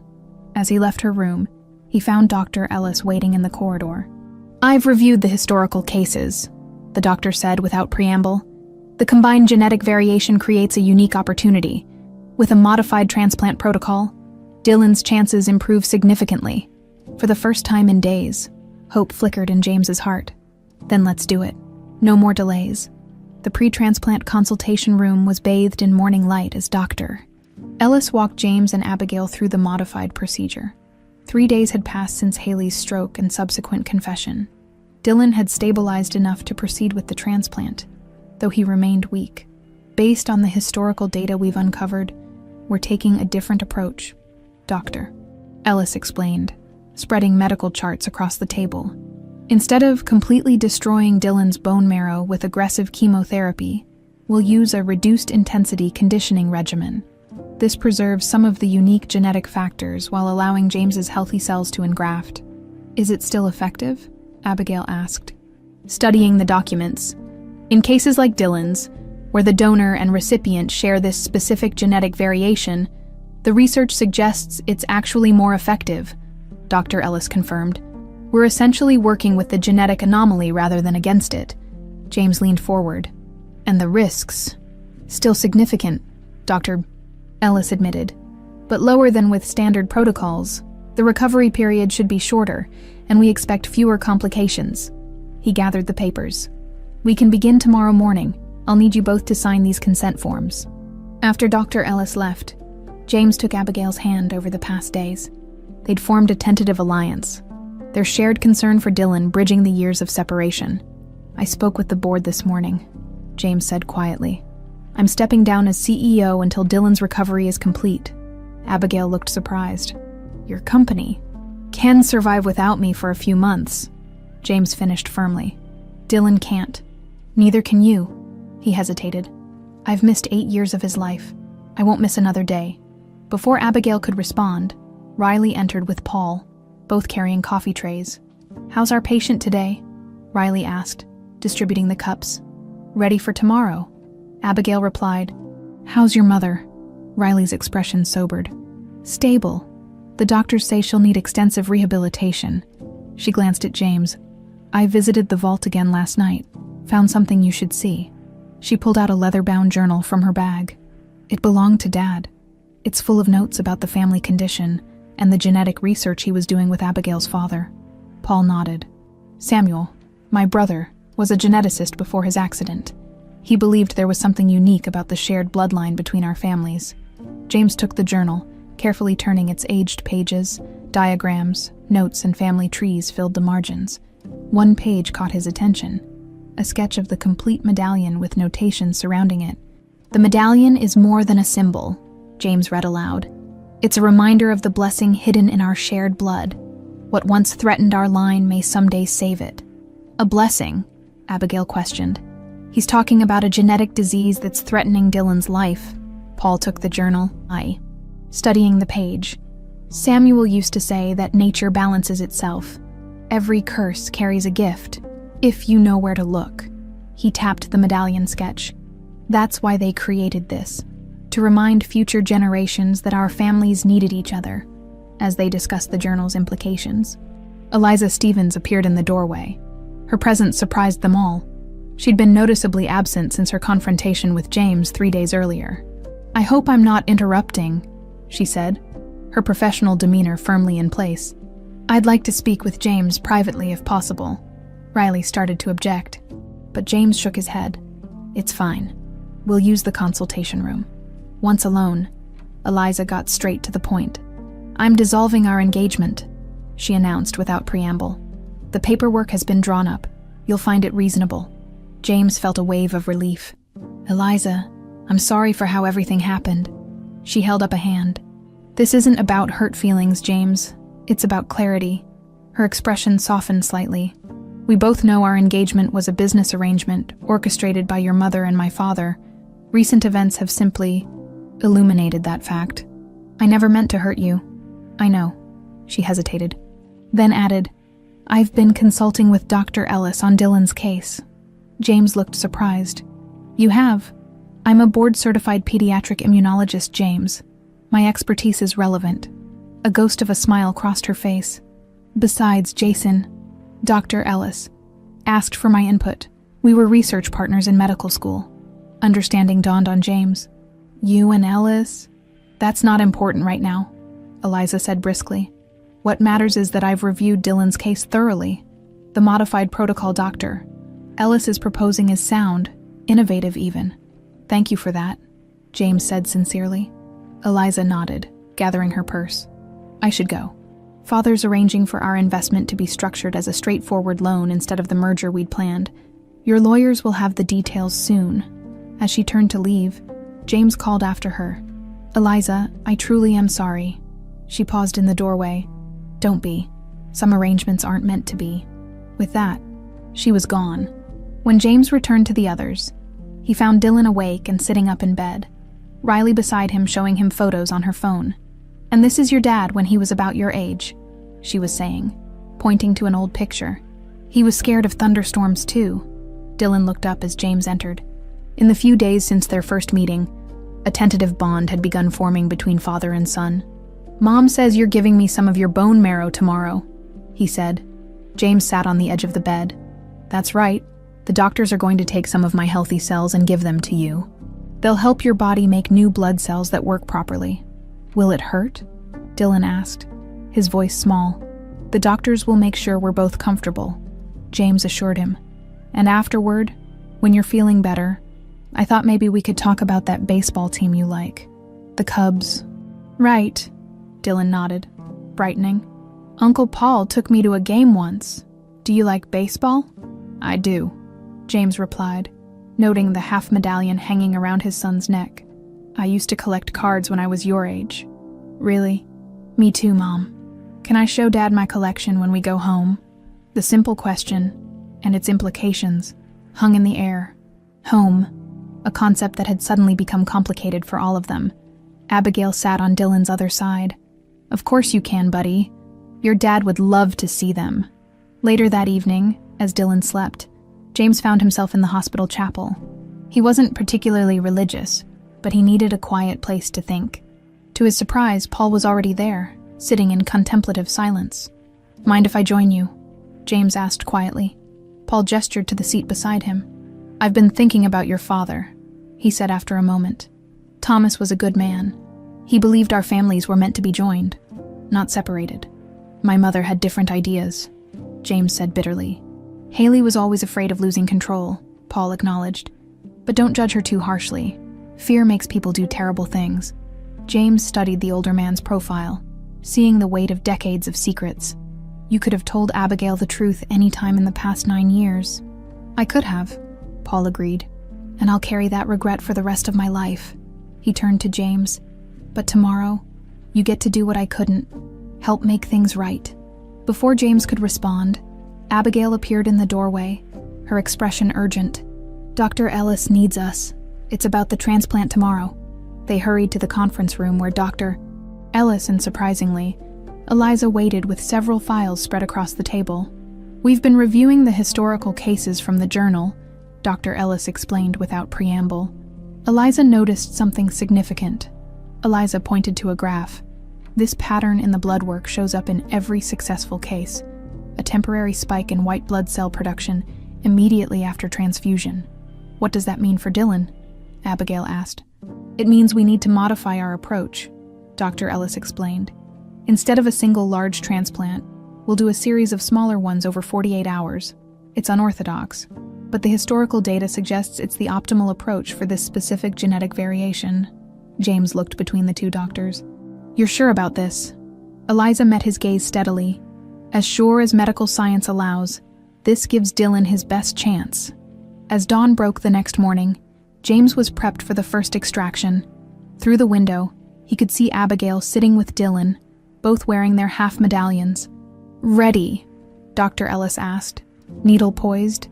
As he left her room, he found Dr. Ellis waiting in the corridor. "I've reviewed the historical cases," the doctor said without preamble. "The combined genetic variation creates a unique opportunity. With a modified transplant protocol, Dylan's chances improve significantly. For the first time in days, hope flickered in James's heart. Then let's do it. No more delays." The pre-transplant consultation room was bathed in morning light as Dr. Ellis walked James and Abigail through the modified procedure. 3 days had passed since Haley's stroke and subsequent confession. Dylan had stabilized enough to proceed with the transplant, though he remained weak. "Based on the historical data we've uncovered, we're taking a different approach," Dr. Ellis explained, spreading medical charts across the table. "Instead of completely destroying Dylan's bone marrow with aggressive chemotherapy, we'll use a reduced-intensity conditioning regimen. This preserves some of the unique genetic factors while allowing James's healthy cells to engraft." "Is it still effective?" Abigail asked, studying the documents. "In cases like Dylan's, where the donor and recipient share this specific genetic variation, the research suggests it's actually more effective," Dr. Ellis confirmed. "We're essentially working with the genetic anomaly rather than against it." James leaned forward. "And the risks? Still significant," Dr. Ellis admitted, "but lower than with standard protocols. The recovery period should be shorter, and we expect fewer complications." He gathered the papers. "We can begin tomorrow morning. I'll need you both to sign these consent forms." After Dr. Ellis left, James took Abigail's hand over the past days. They'd formed a tentative alliance, their shared concern for Dylan bridging the years of separation. "I spoke with the board this morning," James said quietly. "I'm stepping down as CEO until Dylan's recovery is complete." Abigail looked surprised. "Your company can survive without me for a few months," James finished firmly. "Dylan can't. Neither can you." He hesitated. "I've missed 8 years of his life. I won't miss another day." Before Abigail could respond, Riley entered with Paul, both carrying coffee trays. "How's our patient today?" Riley asked, distributing the cups. "Ready for tomorrow," Abigail replied. "How's your mother?" Riley's expression sobered. "Stable. The doctors say she'll need extensive rehabilitation." She glanced at James. "I visited the vault again last night. Found something you should see." She pulled out a leather-bound journal from her bag. It belonged to Dad. It's full of notes about the family condition and the genetic research he was doing with Abigail's father. Paul nodded. "Samuel, My brother was a geneticist before his accident. He believed there was something unique about the shared bloodline between our families. James took the journal, carefully turning its aged pages. Diagrams, notes, and family trees filled the margins. One page caught his attention, a sketch of the complete medallion with notations surrounding it. "The medallion is more than a symbol," James read aloud. "It's a reminder of the blessing hidden in our shared blood. What once threatened our line may someday save it." "A blessing?" Abigail questioned. "He's talking about a genetic disease that's threatening Dylan's life." Paul took the journal, studying the page. "Samuel used to say that nature balances itself. Every curse carries a gift, if you know where to look." He tapped the medallion sketch. "That's why they created this, to remind future generations that our families needed each other," as they discussed the journal's implications. Eliza Stevens appeared in the doorway. Her presence surprised them all. She'd been noticeably absent since her confrontation with James 3 days earlier. "I hope I'm not interrupting," she said, her professional demeanor firmly in place. "I'd like to speak with James privately if possible." Riley started to object, but James shook his head. "It's fine. We'll use the consultation room." Once alone, Eliza got straight to the point. "I'm dissolving our engagement," she announced without preamble. "The paperwork has been drawn up. You'll find it reasonable." James felt a wave of relief. "Eliza, I'm sorry for how everything happened." She held up a hand. "This isn't about hurt feelings, James. It's about clarity." Her expression softened slightly. "We both know our engagement was a business arrangement orchestrated by your mother and my father. Recent events have simply illuminated that fact. I never meant to hurt you." "I know." She hesitated, then added, "I've been consulting with Dr. Ellis on Dylan's case." James looked surprised. "You have?" "I'm a board-certified pediatric immunologist, James. My expertise is relevant." A ghost of a smile crossed her face. "Besides, Jason, Dr. Ellis asked for my input. We were research partners in medical school." Understanding dawned on James. "You and Ellis? That's not important right now," Eliza said briskly. "What matters is that I've reviewed Dylan's case thoroughly. The modified protocol doctor Ellis is proposing is sound, innovative even." "Thank you for that," James said sincerely. Eliza nodded, gathering her purse. "I should go. Father's arranging for our investment to be structured as a straightforward loan instead of the merger we'd planned. Your lawyers will have the details soon." As she turned to leave, James called after her. "Eliza, I truly am sorry." She paused in the doorway. "Don't be. Some arrangements aren't meant to be." With that, she was gone. When James returned to the others, he found Dylan awake and sitting up in bed, Riley beside him showing him photos on her phone. "And this is your dad when he was about your age," she was saying, pointing to an old picture. "He was scared of thunderstorms too." Dylan looked up as James entered. In the few days since their first meeting, a tentative bond had begun forming between father and son. "Mom says you're giving me some of your bone marrow tomorrow," he said. James sat on the edge of the bed. "That's right. The doctors are going to take some of my healthy cells and give them to you. They'll help your body make new blood cells that work properly." "Will it hurt?" Dylan asked, his voice small. "The doctors will make sure we're both comfortable," James assured him. "And afterward, when you're feeling better, I thought maybe we could talk about that baseball team you like. The Cubs." "Right," Dylan nodded, brightening. "Uncle Paul took me to a game once. Do you like baseball?" "I do," James replied, noting the half medallion hanging around his son's neck. "I used to collect cards when I was your age." "Really?" "Me too, Mom. Can I show Dad my collection when we go home?" The simple question, and its implications, hung in the air. Home, a concept that had suddenly become complicated for all of them. Abigail sat on Dylan's other side. "Of course you can, buddy. Your dad would love to see them." Later that evening, as Dylan slept, James found himself in the hospital chapel. He wasn't particularly religious, but he needed a quiet place to think. To his surprise, Paul was already there, sitting in contemplative silence. "Mind if I join you?" James asked quietly. Paul gestured to the seat beside him. "I've been thinking about your father," he said after a moment. "Thomas was a good man. He believed our families were meant to be joined, not separated. My mother had different ideas," James said bitterly. Haley was always afraid of losing control, Paul acknowledged. But don't judge her too harshly. Fear makes people do terrible things. James studied the older man's profile, seeing the weight of decades of secrets. You could have told Abigail the truth any time in the past 9 years. I could have, Paul agreed, and I'll carry that regret for the rest of my life. He turned to James. But tomorrow, you get to do what I couldn't. Help make things right. Before James could respond, Abigail appeared in the doorway, her expression urgent. Dr. Ellis needs us. It's about the transplant tomorrow. They hurried to the conference room where Dr. Ellis and, surprisingly, Eliza waited with several files spread across the table. We've been reviewing the historical cases from the journal, Dr. Ellis explained without preamble. Eliza noticed something significant. Eliza pointed to a graph. This pattern in the blood work shows up in every successful case. A temporary spike in white blood cell production immediately after transfusion. What does that mean for Dylan? Abigail asked. It means we need to modify our approach, Dr. Ellis explained. Instead of a single large transplant, we'll do a series of smaller ones over 48 hours. It's unorthodox, but the historical data suggests it's the optimal approach for this specific genetic variation. James looked between the two doctors. You're sure about this? Eliza met his gaze steadily. As sure as medical science allows, this gives Dylan his best chance. As dawn broke the next morning, James was prepped for the first extraction. Through the window, he could see Abigail sitting with Dylan, both wearing their half medallions. Ready? Dr. Ellis asked, needle poised.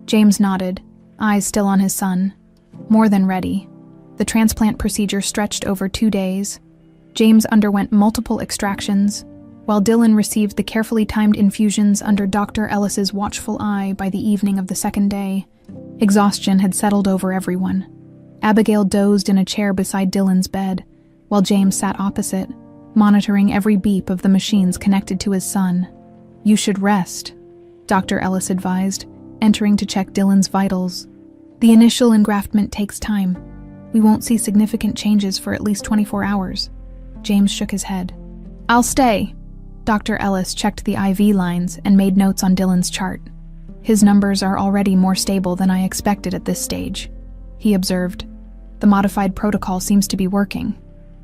James nodded, eyes still on his son. More than ready. The transplant procedure stretched over 2 days. James underwent multiple extractions, while Dylan received the carefully timed infusions under Dr. Ellis's watchful eye by the evening of the second day. Exhaustion had settled over everyone. Abigail dozed in a chair beside Dylan's bed, while James sat opposite, monitoring every beep of the machines connected to his son. You should rest, Dr. Ellis advised, entering to check Dylan's vitals. The initial engraftment takes time. We won't see significant changes for at least 24 hours. James shook his head. I'll stay. Dr. Ellis checked the IV lines and made notes on Dylan's chart. His numbers are already more stable than I expected at this stage, he observed. The modified protocol seems to be working.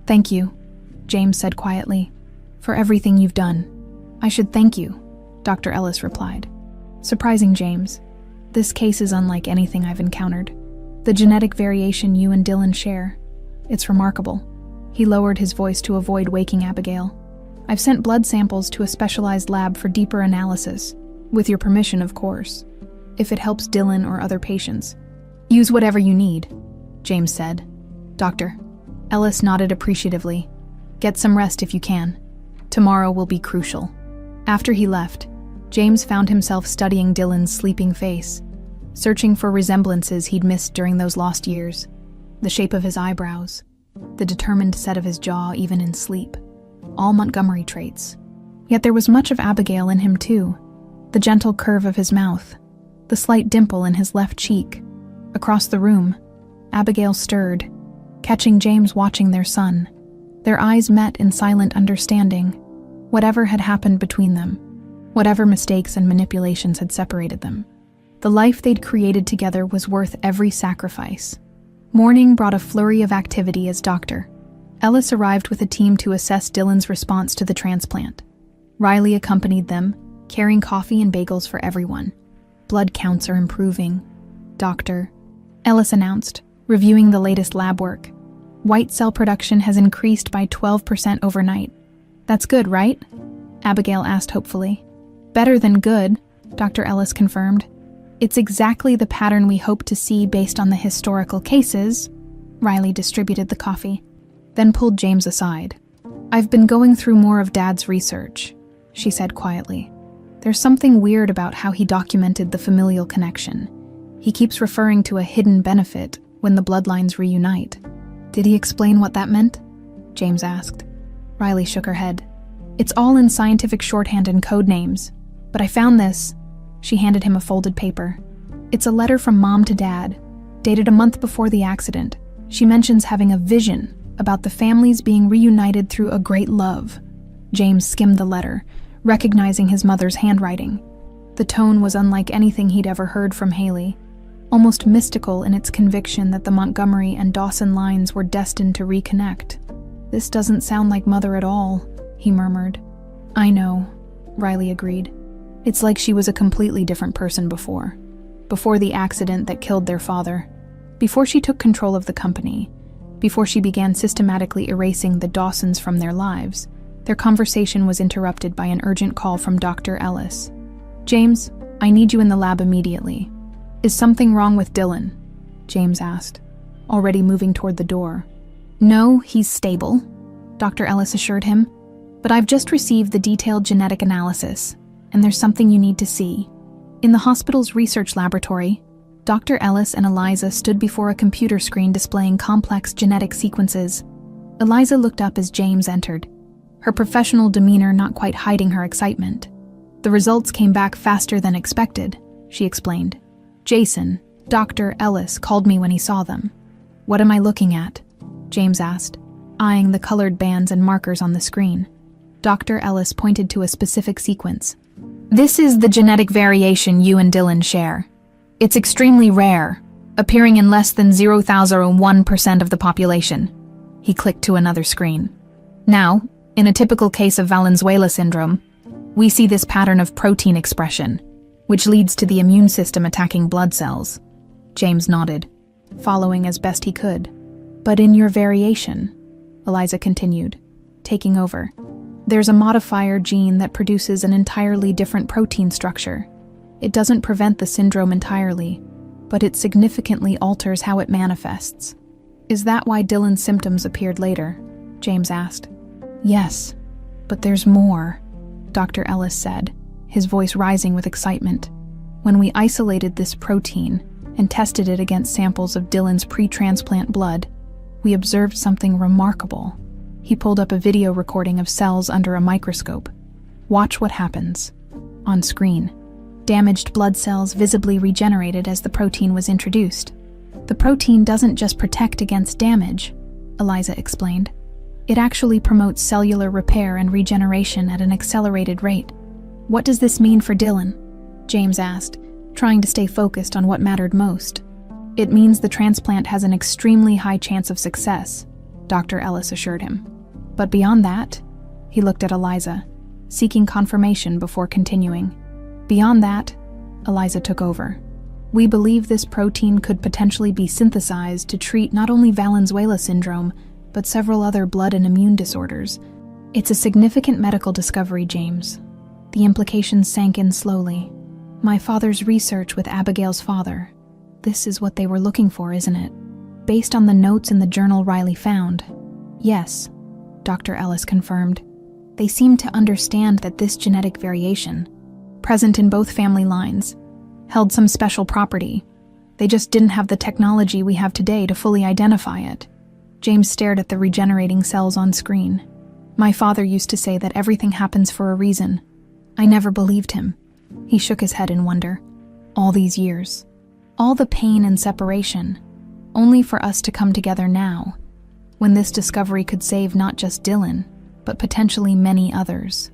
Thank you, James said quietly, for everything you've done. I should thank you, Dr. Ellis replied. Surprising, James. This case is unlike anything I've encountered. The genetic variation you and Dylan share. It's remarkable. He lowered his voice to avoid waking Abigail. I've sent blood samples to a specialized lab for deeper analysis. With your permission, of course. If it helps Dylan or other patients. Use whatever you need, James said. Dr. Ellis nodded appreciatively. Get some rest if you can. Tomorrow will be crucial. After he left, James found himself studying Dylan's sleeping face, searching for resemblances he'd missed during those lost years. The shape of his eyebrows, the determined set of his jaw even in sleep. All Montgomery traits. Yet there was much of Abigail in him too. The gentle curve of his mouth, the slight dimple in his left cheek. Across the room, Abigail stirred, catching James watching their son. Their eyes met in silent understanding. Whatever had happened between them, whatever mistakes and manipulations had separated them, the life they'd created together was worth every sacrifice. Morning brought a flurry of activity as Dr. Ellis arrived with a team to assess Dylan's response to the transplant. Riley accompanied them, carrying coffee and bagels for everyone. Blood counts are improving, Dr. Ellis announced, reviewing the latest lab work. White cell production has increased by 12% overnight. That's good, right? Abigail asked hopefully. Better than good, Dr. Ellis confirmed. It's exactly the pattern we hope to see based on the historical cases. Riley distributed the coffee, then pulled James aside. I've been going through more of Dad's research, she said quietly. There's something weird about how he documented the familial connection. He keeps referring to a hidden benefit when the bloodlines reunite. Did he explain what that meant? James asked. Riley shook her head. It's all in scientific shorthand and code names. But I found this. She handed him a folded paper. It's a letter from Mom to Dad, dated a month before the accident. She mentions having a vision about the families being reunited through a great love. James skimmed the letter, recognizing his mother's handwriting. The tone was unlike anything he'd ever heard from Haley, almost mystical in its conviction that the Montgomery and Dawson lines were destined to reconnect. "This doesn't sound like Mother at all," he murmured. "I know," Riley agreed. "It's like she was a completely different person before the accident that killed their father, before she took control of the company, before she began systematically erasing the Dawsons from their lives." Their conversation was interrupted by an urgent call from Dr. Ellis. "James, I need you in the lab immediately." "Is something wrong with Dylan?" James asked, already moving toward the door. "No, he's stable," Dr. Ellis assured him. "But I've just received the detailed genetic analysis, and there's something you need to see." In the hospital's research laboratory, Dr. Ellis and Eliza stood before a computer screen displaying complex genetic sequences. Eliza looked up as James entered, her professional demeanor not quite hiding her excitement. "The results came back faster than expected," she explained. "Jason, Dr. Ellis, called me when he saw them." "What am I looking at?" James asked, eyeing the colored bands and markers on the screen. Dr. Ellis pointed to a specific sequence. "This is the genetic variation you and Dylan share. It's extremely rare, appearing in less than 0.001% of the population." He clicked to another screen. "Now, in a typical case of Valenzuela syndrome, we see this pattern of protein expression, which leads to the immune system attacking blood cells." James nodded, following as best he could. "But in your variation," Eliza continued, taking over, "there's a modifier gene that produces an entirely different protein structure. It doesn't prevent the syndrome entirely, but it significantly alters how it manifests." "Is that why Dylan's symptoms appeared later?" James asked. "Yes, but there's more," Dr. Ellis said, his voice rising with excitement. "When we isolated this protein and tested it against samples of Dylan's pre-transplant blood, we observed something remarkable." He pulled up a video recording of cells under a microscope. "Watch what happens." On screen, damaged blood cells visibly regenerated as the protein was introduced. "The protein doesn't just protect against damage," Eliza explained. "It actually promotes cellular repair and regeneration at an accelerated rate." "What does this mean for Dylan?" James asked, trying to stay focused on what mattered most. "It means the transplant has an extremely high chance of success," Dr. Ellis assured him. "But beyond that," he looked at Eliza, seeking confirmation before continuing. "Beyond that," Eliza took over, "we believe this protein could potentially be synthesized to treat not only Valenzuela syndrome, but several other blood and immune disorders. It's a significant medical discovery, James." The implications sank in slowly. "My father's research with Abigail's father. This is what they were looking for, isn't it? Based on the notes in the journal Riley found." "Yes," Dr. Ellis confirmed. "They seemed to understand that this genetic variation, present in both family lines, held some special property. They just didn't have the technology we have today to fully identify it." James stared at the regenerating cells on screen. "My father used to say that everything happens for a reason. I never believed him." He shook his head in wonder. "All these years. All the pain and separation, only for us to come together now, when this discovery could save not just Dylan, but potentially many others.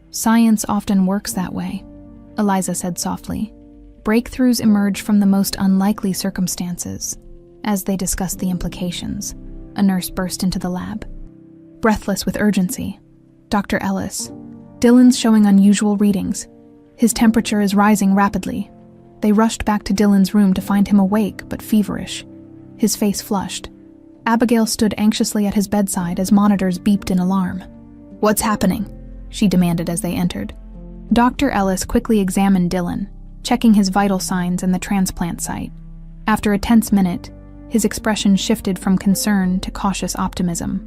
Science often works that way," Eliza said softly. "Breakthroughs emerge from the most unlikely circumstances." As they discussed the implications, a nurse burst into the lab, breathless with urgency. "Dr. Ellis, Dylan's showing unusual readings. His temperature is rising rapidly." They rushed back to Dylan's room to find him awake but feverish, his face flushed. Abigail stood anxiously at his bedside as monitors beeped in alarm. "What's happening?" she demanded as they entered. Dr. Ellis quickly examined Dylan, checking his vital signs and the transplant site. After a tense minute, his expression shifted from concern to cautious optimism.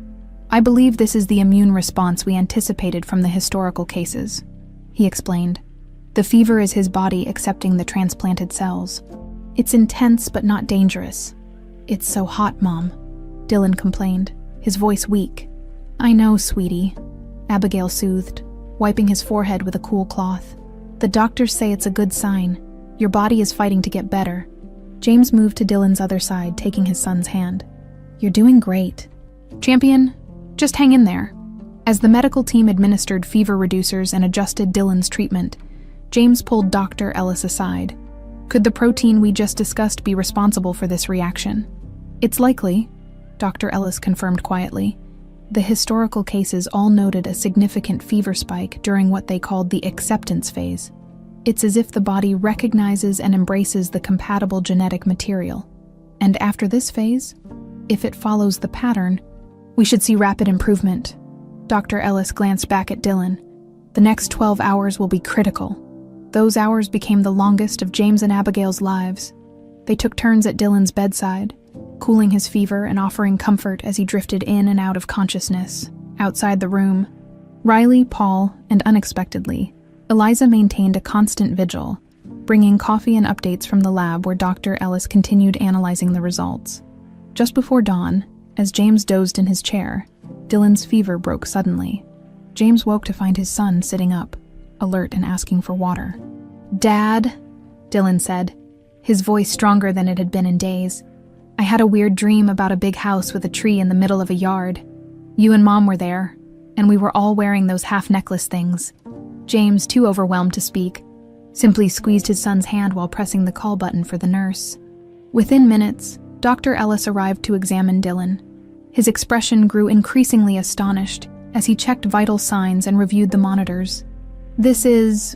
"I believe this is the immune response we anticipated from the historical cases," he explained. "The fever is his body accepting the transplanted cells. It's intense but not dangerous." "It's so hot, Mom," Dylan complained, his voice weak. "I know, sweetie," Abigail soothed, wiping his forehead with a cool cloth. "The doctors say it's a good sign. Your body is fighting to get better." James moved to Dylan's other side, taking his son's hand. "You're doing great. Champion, just hang in there." As the medical team administered fever reducers and adjusted Dylan's treatment, James pulled Dr. Ellis aside. Could the protein we just discussed be responsible for this reaction? It's likely, Dr. Ellis confirmed quietly. The historical cases all noted a significant fever spike during what they called the acceptance phase. It's as if the body recognizes and embraces the compatible genetic material. And after this phase, if it follows the pattern, we should see rapid improvement. Dr. Ellis glanced back at Dylan. The next 12 hours will be critical. Those hours became the longest of James and Abigail's lives. They took turns at Dylan's bedside, cooling his fever and offering comfort as he drifted in and out of consciousness. Outside the room, Riley, Paul, and unexpectedly, Eliza maintained a constant vigil, bringing coffee and updates from the lab where Dr. Ellis continued analyzing the results. Just before dawn, as James dozed in his chair, Dylan's fever broke suddenly. James woke to find his son sitting up, alert and asking for water. "Dad," Dylan said, his voice stronger than it had been in days. "I had a weird dream about a big house with a tree in the middle of a yard. You and Mom were there, and we were all wearing those half-necklace things." James, too overwhelmed to speak, simply squeezed his son's hand while pressing the call button for the nurse. Within minutes, Dr. Ellis arrived to examine Dylan. His expression grew increasingly astonished as he checked vital signs and reviewed the monitors. "This is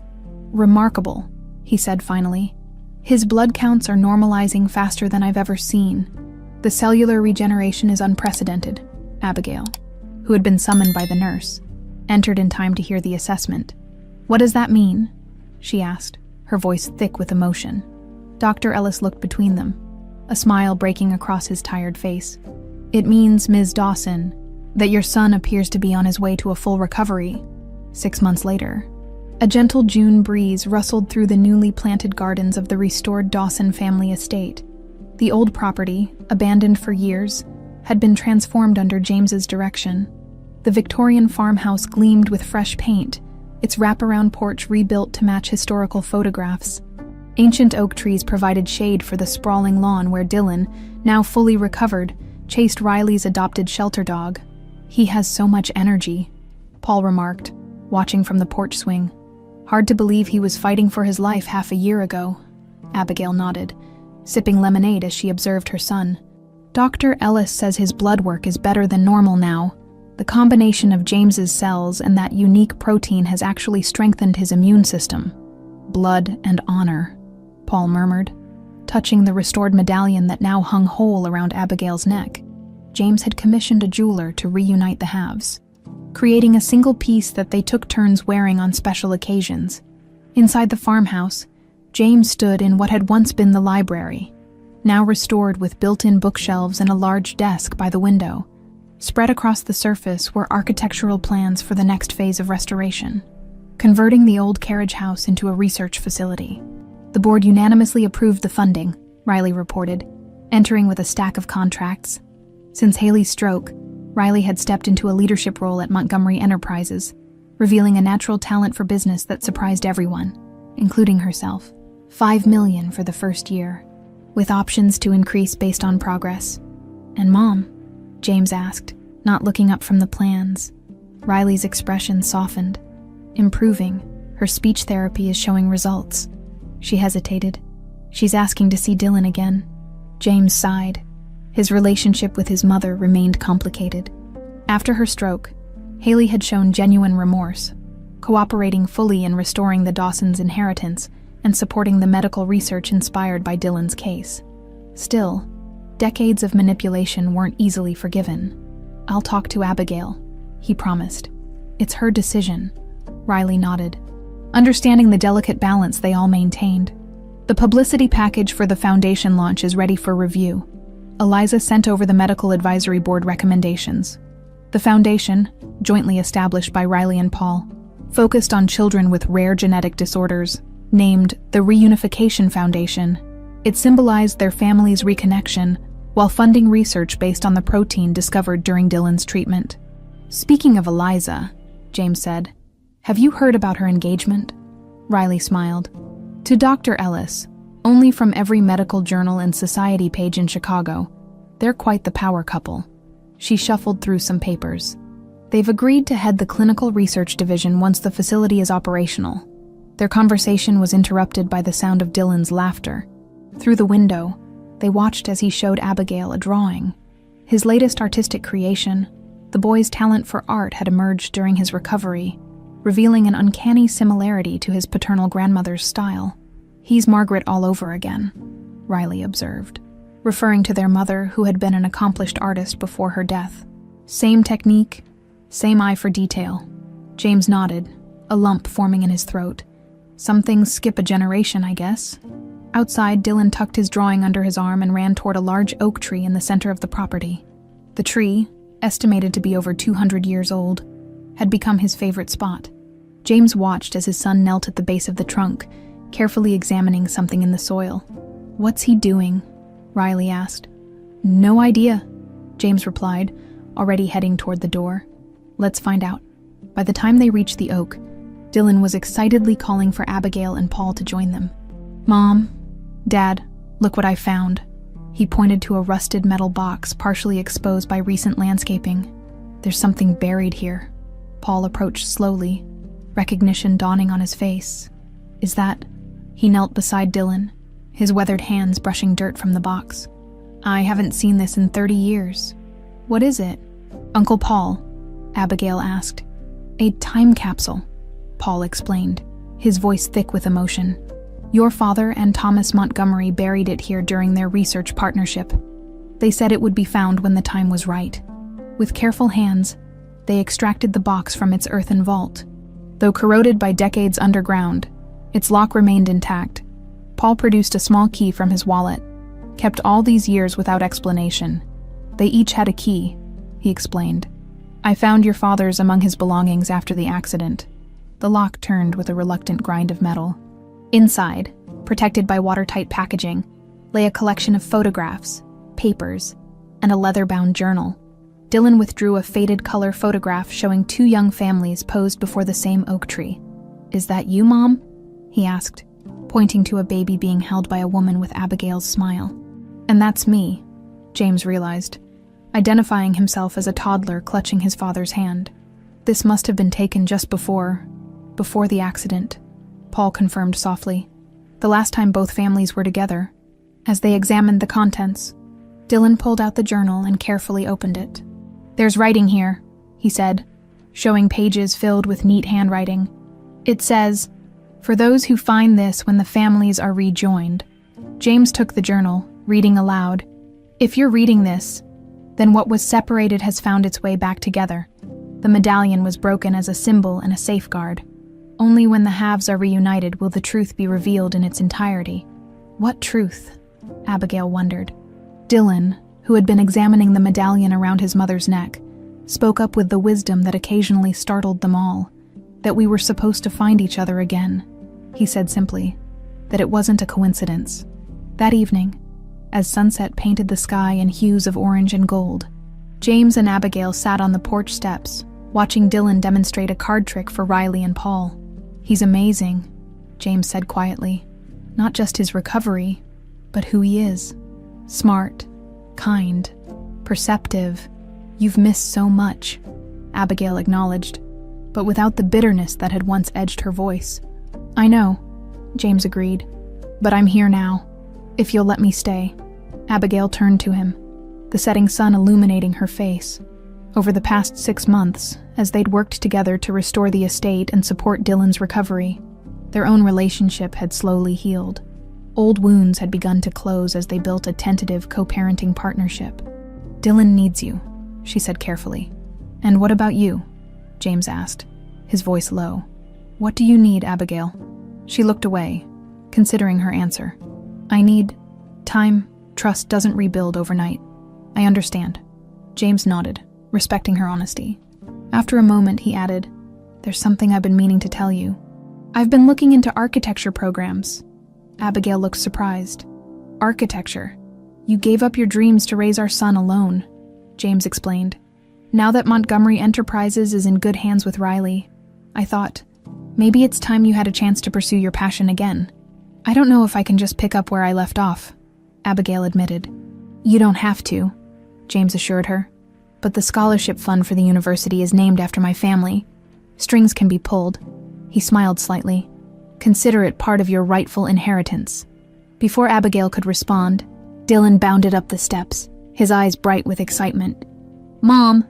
remarkable," he said finally. "His blood counts are normalizing faster than I've ever seen. The cellular regeneration is unprecedented." Abigail, who had been summoned by the nurse, entered in time to hear the assessment. "What does that mean?" she asked, her voice thick with emotion. Dr. Ellis looked between them, a smile breaking across his tired face. "It means, Ms. Dawson, that your son appears to be on his way to a full recovery." 6 months later, a gentle June breeze rustled through the newly planted gardens of the restored Dawson family estate. The old property, abandoned for years, had been transformed under James's direction. The Victorian farmhouse gleamed with fresh paint, its wraparound porch rebuilt to match historical photographs. Ancient oak trees provided shade for the sprawling lawn where Dylan, now fully recovered, chased Riley's adopted shelter dog. "He has so much energy," Paul remarked, watching from the porch swing. "Hard to believe he was fighting for his life half a year ago." Abigail nodded, sipping lemonade as she observed her son. "Dr. Ellis says his blood work is better than normal now. The combination of James's cells and that unique protein has actually strengthened his immune system." "Blood and honor," Paul murmured, touching the restored medallion that now hung whole around Abigail's neck. James had commissioned a jeweler to reunite the halves, creating a single piece that they took turns wearing on special occasions. Inside the farmhouse, James stood in what had once been the library, now restored with built-in bookshelves and a large desk by the window. Spread across the surface were architectural plans for the next phase of restoration, converting the old carriage house into a research facility. "The board unanimously approved the funding," Riley reported, entering with a stack of contracts. Since Haley's stroke, Riley had stepped into a leadership role at Montgomery Enterprises, revealing a natural talent for business that surprised everyone, including herself. $5 million for the first year, with options to increase based on progress. "And Mom?" James asked, not looking up from the plans. Riley's expression softened. "Improving. Her speech therapy is showing results." She hesitated. "She's asking to see Dylan again." James sighed. His relationship with his mother remained complicated. After her stroke, Haley had shown genuine remorse, cooperating fully in restoring the Dawsons' inheritance and supporting the medical research inspired by Dylan's case. Still, decades of manipulation weren't easily forgiven. "I'll talk to Abigail," he promised. "It's her decision." Riley nodded, understanding the delicate balance they all maintained. The publicity package for the foundation launch is ready for review. Eliza sent over the medical advisory board recommendations. The foundation, jointly established by Riley and Paul, focused on children with rare genetic disorders. Named the Reunification Foundation, it symbolized their family's reconnection while funding research based on the protein discovered during Dylan's treatment. "Speaking of Eliza," James said, "have you heard about her engagement?" Riley smiled. "To Dr. Ellis, only from every medical journal and society page in Chicago. They're quite the power couple." She shuffled through some papers. "They've agreed to head the clinical research division once the facility is operational. Their conversation was interrupted by the sound of Dylan's laughter. Through the window, they watched as he showed Abigail a drawing. His latest artistic creation, the boy's talent for art had emerged during his recovery, revealing an uncanny similarity to his paternal grandmother's style. "He's Margaret all over again," Riley observed, referring to their mother who had been an accomplished artist before her death. "Same technique, same eye for detail." James nodded, a lump forming in his throat. "Some things skip a generation, I guess." Outside, Dylan tucked his drawing under his arm and ran toward a large oak tree in the center of the property. The tree, estimated to be over 200 years old, had become his favorite spot. James watched as his son knelt at the base of the trunk, carefully examining something in the soil. "What's he doing?" Riley asked. "No idea," James replied, already heading toward the door. "Let's find out." By the time they reached the oak, Dylan was excitedly calling for Abigail and Paul to join them. "Mom, Dad, look what I found." He pointed to a rusted metal box partially exposed by recent landscaping. "There's something buried here." Paul approached slowly, recognition dawning on his face. "Is that—" He knelt beside Dylan, his weathered hands brushing dirt from the box. "I haven't seen this in 30 years. What is it?" "Uncle Paul," Abigail asked. "A time capsule," Paul explained, his voice thick with emotion. "Your father and Thomas Montgomery buried it here during their research partnership. They said it would be found when the time was right. With careful hands, they extracted the box from its earthen vault. Though corroded by decades underground, its lock remained intact. Paul produced a small key from his wallet, kept all these years without explanation. They each had a key," he explained. "I found your father's among his belongings after the accident." The lock turned with a reluctant grind of metal. Inside, protected by watertight packaging, lay a collection of photographs, papers, and a leather-bound journal. Dylan withdrew a faded color photograph showing two young families posed before the same oak tree. "Is that you, Mom?" he asked, pointing to a baby being held by a woman with Abigail's smile. "And that's me," James realized, identifying himself as a toddler clutching his father's hand. "This must have been taken just before the accident," Paul confirmed softly. "The last time both families were together." As they examined the contents, Dylan pulled out the journal and carefully opened it. "There's writing here," he said, showing pages filled with neat handwriting. "It says, 'For those who find this when the families are rejoined.'" James took the journal, reading aloud. "If you're reading this, then what was separated has found its way back together. The medallion was broken as a symbol and a safeguard. Only when the halves are reunited will the truth be revealed in its entirety." "What truth?" Abigail wondered. Dylan, who had been examining the medallion around his mother's neck, spoke up with the wisdom that occasionally startled them all. "That we were supposed to find each other again," he said simply. "That it wasn't a coincidence." That evening, as sunset painted the sky in hues of orange and gold, James and Abigail sat on the porch steps, watching Dylan demonstrate a card trick for Riley and Paul. "He's amazing," James said quietly. "Not just his recovery, but who he is. Smart, kind, perceptive. You've missed so much," Abigail acknowledged, but without the bitterness that had once edged her voice. "I know," James agreed, "but I'm here now. If you'll let me stay." Abigail turned to him, the setting sun illuminating her face. Over the past 6 months, as they'd worked together to restore the estate and support Dylan's recovery, their own relationship had slowly healed. Old wounds had begun to close as they built a tentative co-parenting partnership. "Dylan needs you," she said carefully. "And what about you?" James asked, his voice low. "What do you need, Abigail?" She looked away, considering her answer. "I need time. Trust doesn't rebuild overnight." "I understand." James nodded, respecting her honesty. After a moment, he added, "There's something I've been meaning to tell you. I've been looking into architecture programs." Abigail looked surprised. "Architecture? You gave up your dreams to raise our son alone," James explained. "Now that Montgomery Enterprises is in good hands with Riley, I thought, maybe it's time you had a chance to pursue your passion again." "I don't know if I can just pick up where I left off," Abigail admitted. "You don't have to," James assured her. "But the scholarship fund for the university is named after my family. Strings can be pulled." He smiled slightly. Consider it part of your rightful inheritance." Before Abigail could respond, Dylan bounded up the steps, his eyes bright with excitement. "Mom!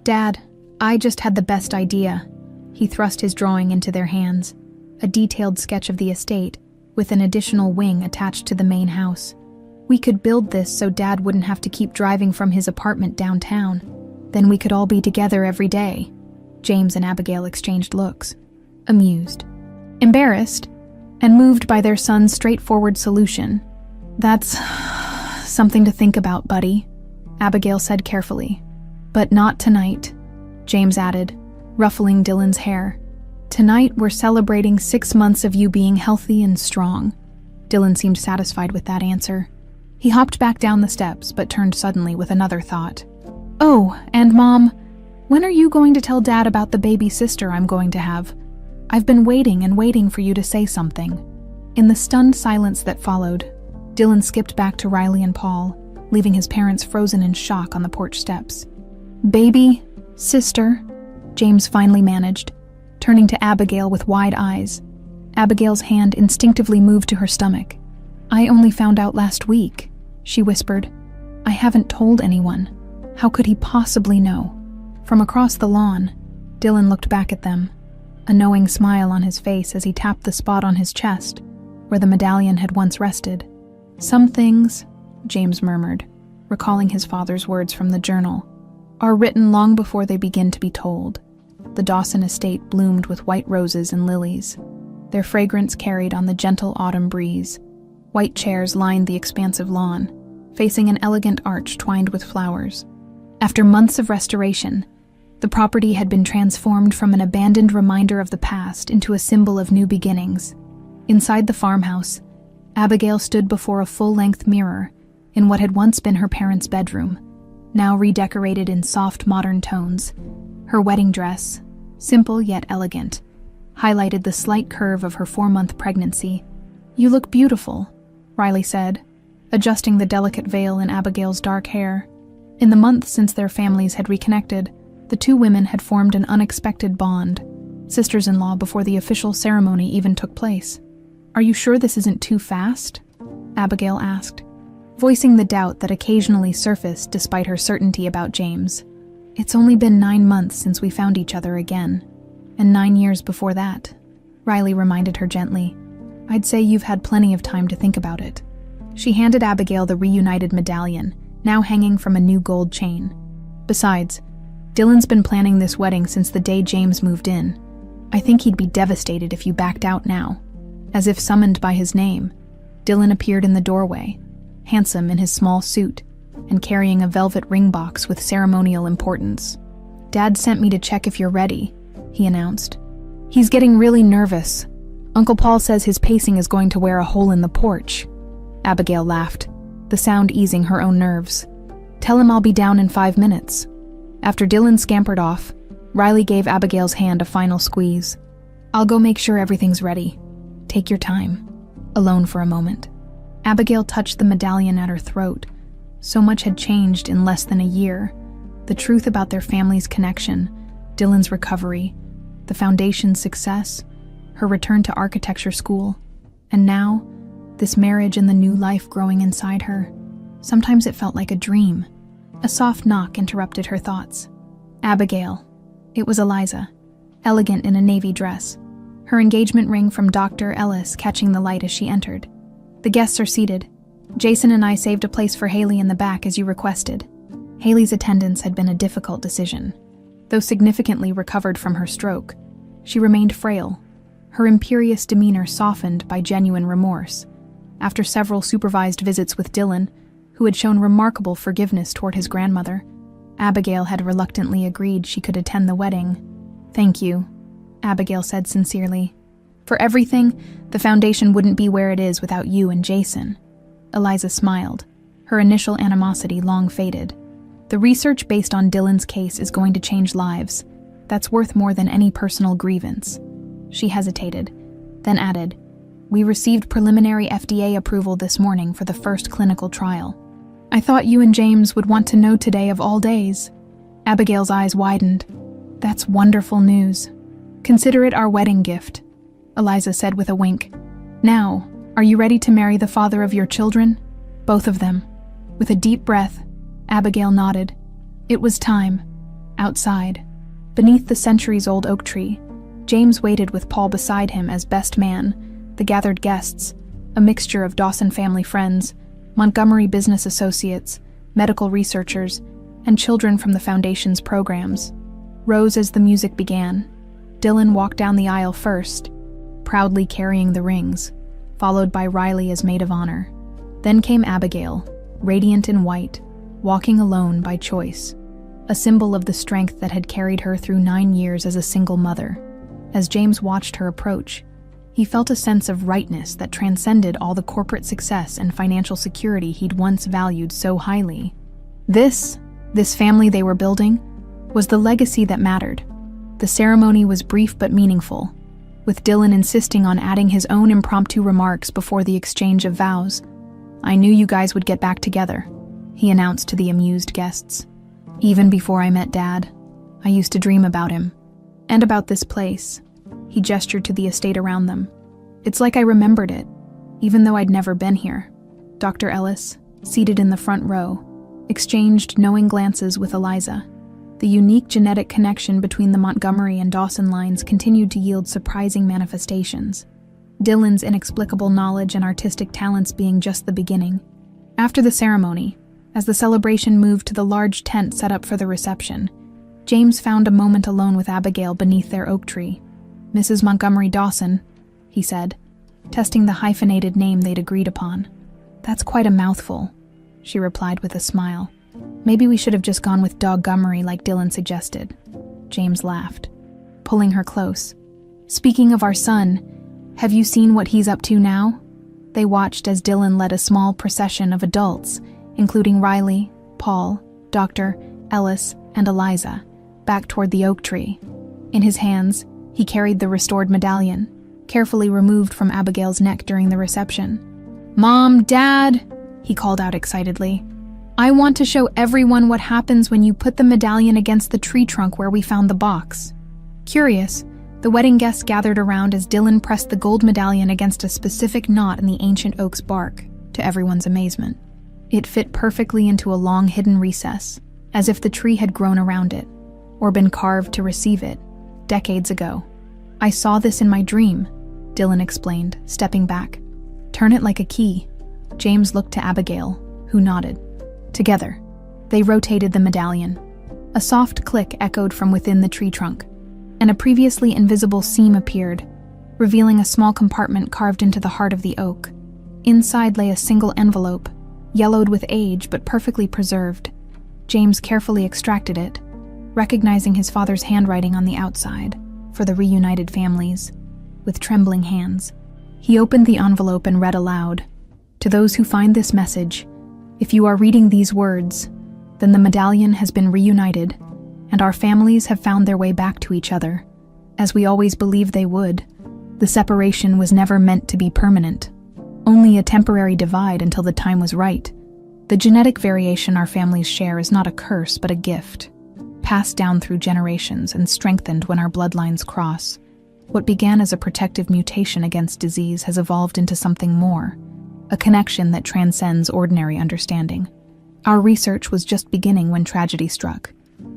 Dad, I just had the best idea." He thrust his drawing into their hands, a detailed sketch of the estate, with an additional wing attached to the main house. "We could build this so Dad wouldn't have to keep driving from his apartment downtown. Then we could all be together every day." James and Abigail exchanged looks, amused, embarrassed, and moved by their son's straightforward solution. "That's something to think about, buddy," Abigail said carefully. "But not tonight," James added, ruffling Dylan's hair. "Tonight we're celebrating 6 months of you being healthy and strong." Dylan seemed satisfied with that answer. He hopped back down the steps, but turned suddenly with another thought. "Oh, and Mom, when are you going to tell Dad about the baby sister I'm going to have? I've been waiting and waiting for you to say something." In the stunned silence that followed, Dylan skipped back to Riley and Paul, leaving his parents frozen in shock on the porch steps. "Baby, sister," James finally managed, turning to Abigail with wide eyes. Abigail's hand instinctively moved to her stomach. "I only found out last week," she whispered. "I haven't told anyone. How could he possibly know?" From across the lawn, Dylan looked back at them, a knowing smile on his face as he tapped the spot on his chest where the medallion had once rested. "Some things," James murmured, recalling his father's words from the journal, "are written long before they begin to be told." The Dawson estate bloomed with white roses and lilies, their fragrance carried on the gentle autumn breeze. White chairs lined the expansive lawn, facing an elegant arch twined with flowers. After months of restoration, the property had been transformed from an abandoned reminder of the past into a symbol of new beginnings. Inside the farmhouse, Abigail stood before a full-length mirror in what had once been her parents' bedroom, now redecorated in soft modern tones. Her wedding dress, simple yet elegant, highlighted the slight curve of her 4-month pregnancy. "You look beautiful," Riley said, adjusting the delicate veil in Abigail's dark hair. In the months since their families had reconnected, the two women had formed an unexpected bond, sisters-in-law before the official ceremony even took place. "Are you sure this isn't too fast?" Abigail asked, voicing the doubt that occasionally surfaced despite her certainty about James. "It's only been 9 months since we found each other again, and 9 years before that," Riley reminded her gently. "I'd say you've had plenty of time to think about it." She handed Abigail the reunited medallion, now hanging from a new gold chain. "Besides, Dylan's been planning this wedding since the day James moved in. I think he'd be devastated if you backed out now." As if summoned by his name, Dylan appeared in the doorway, handsome in his small suit, and carrying a velvet ring box with ceremonial importance. "Dad sent me to check if you're ready," he announced. "He's getting really nervous. Uncle Paul says his pacing is going to wear a hole in the porch." Abigail laughed, the sound easing her own nerves. "Tell him I'll be down in 5 minutes." After Dylan scampered off, Riley gave Abigail's hand a final squeeze. "I'll go make sure everything's ready. Take your time." Alone for a moment, Abigail touched the medallion at her throat. So much had changed in less than a year. The truth about their family's connection, Dylan's recovery, the foundation's success, her return to architecture school, and now, this marriage and the new life growing inside her. Sometimes it felt like a dream. A soft knock interrupted her thoughts. "Abigail." It was Eliza, elegant in a navy dress, her engagement ring from Dr. Ellis catching the light as she entered. "The guests are seated. Jason and I saved a place for Haley in the back as you requested." Haley's attendance had been a difficult decision. Though significantly recovered from her stroke, she remained frail, her imperious demeanor softened by genuine remorse. After several supervised visits with Dylan, who had shown remarkable forgiveness toward his grandmother, Abigail had reluctantly agreed she could attend the wedding. "Thank you," Abigail said sincerely. "For everything, the foundation wouldn't be where it is without you and Jason." Eliza smiled, her initial animosity long faded. "The research based on Dylan's case is going to change lives. That's worth more than any personal grievance." She hesitated, then added, "We received preliminary FDA approval this morning for the first clinical trial." "I thought you and James would want to know today of all days." Abigail's eyes widened. "That's wonderful news. Consider it our wedding gift." Eliza said with a wink. "Now, are you ready to marry the father of your children?" Both of them. With a deep breath, Abigail nodded. It was time. Outside, beneath the centuries-old oak tree, James waited with Paul beside him as best man, the gathered guests, a mixture of Dawson family friends, Montgomery business associates, medical researchers, and children from the Foundation's programs, rose as the music began. Dylan walked down the aisle first, proudly carrying the rings, followed by Riley as maid of honor. Then came Abigail, radiant in white, walking alone by choice, a symbol of the strength that had carried her through 9 years as a single mother. As James watched her approach, he felt a sense of rightness that transcended all the corporate success and financial security he'd once valued so highly. This family they were building, was the legacy that mattered. The ceremony was brief but meaningful, with Dylan insisting on adding his own impromptu remarks before the exchange of vows. "I knew you guys would get back together," he announced to the amused guests. "Even before I met Dad, I used to dream about him. And about this place." He gestured to the estate around them. "It's like I remembered it, even though I'd never been here." Dr. Ellis, seated in the front row, exchanged knowing glances with Eliza. The unique genetic connection between the Montgomery and Dawson lines continued to yield surprising manifestations, Dylan's inexplicable knowledge and artistic talents being just the beginning. After the ceremony, as the celebration moved to the large tent set up for the reception, James found a moment alone with Abigail beneath their oak tree. "Mrs. Montgomery Dawson," he said, testing the hyphenated name they'd agreed upon. "That's quite a mouthful," she replied with a smile. "Maybe we should have just gone with Doggomery like Dylan suggested." James laughed, pulling her close. "Speaking of our son, have you seen what he's up to now?" They watched as Dylan led a small procession of adults, including Riley, Paul, Dr. Ellis, and Eliza, back toward the oak tree. In his hands, he carried the restored medallion, carefully removed from Abigail's neck during the reception. "Mom, Dad," he called out excitedly, "I want to show everyone what happens when you put the medallion against the tree trunk where we found the box." Curious, the wedding guests gathered around as Dylan pressed the gold medallion against a specific knot in the ancient oak's bark, to everyone's amazement. It fit perfectly into a long hidden recess, as if the tree had grown around it, or been carved to receive it, decades ago. "I saw this in my dream," Dylan explained, stepping back. "Turn it like a key." James looked to Abigail, who nodded. Together, they rotated the medallion. A soft click echoed from within the tree trunk, and a previously invisible seam appeared, revealing a small compartment carved into the heart of the oak. Inside lay a single envelope, yellowed with age but perfectly preserved. James carefully extracted it, recognizing his father's handwriting on the outside, for the reunited families. With trembling hands, he opened the envelope and read aloud, "To those who find this message, if you are reading these words, then the medallion has been reunited, and our families have found their way back to each other, as we always believed they would. The separation was never meant to be permanent, only a temporary divide until the time was right. The genetic variation our families share is not a curse but a gift, passed down through generations and strengthened when our bloodlines cross. What began as a protective mutation against disease has evolved into something more, a connection that transcends ordinary understanding. Our research was just beginning when tragedy struck,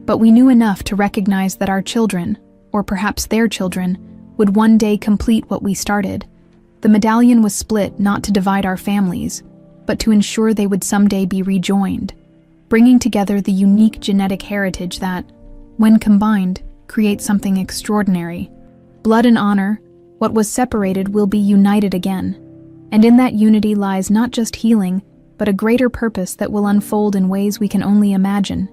but we knew enough to recognize that our children, or perhaps their children, would one day complete what we started. The medallion was split not to divide our families, but to ensure they would someday be rejoined, bringing together the unique genetic heritage that, when combined, creates something extraordinary. Blood and honor, what was separated will be united again. And in that unity lies not just healing, but a greater purpose that will unfold in ways we can only imagine.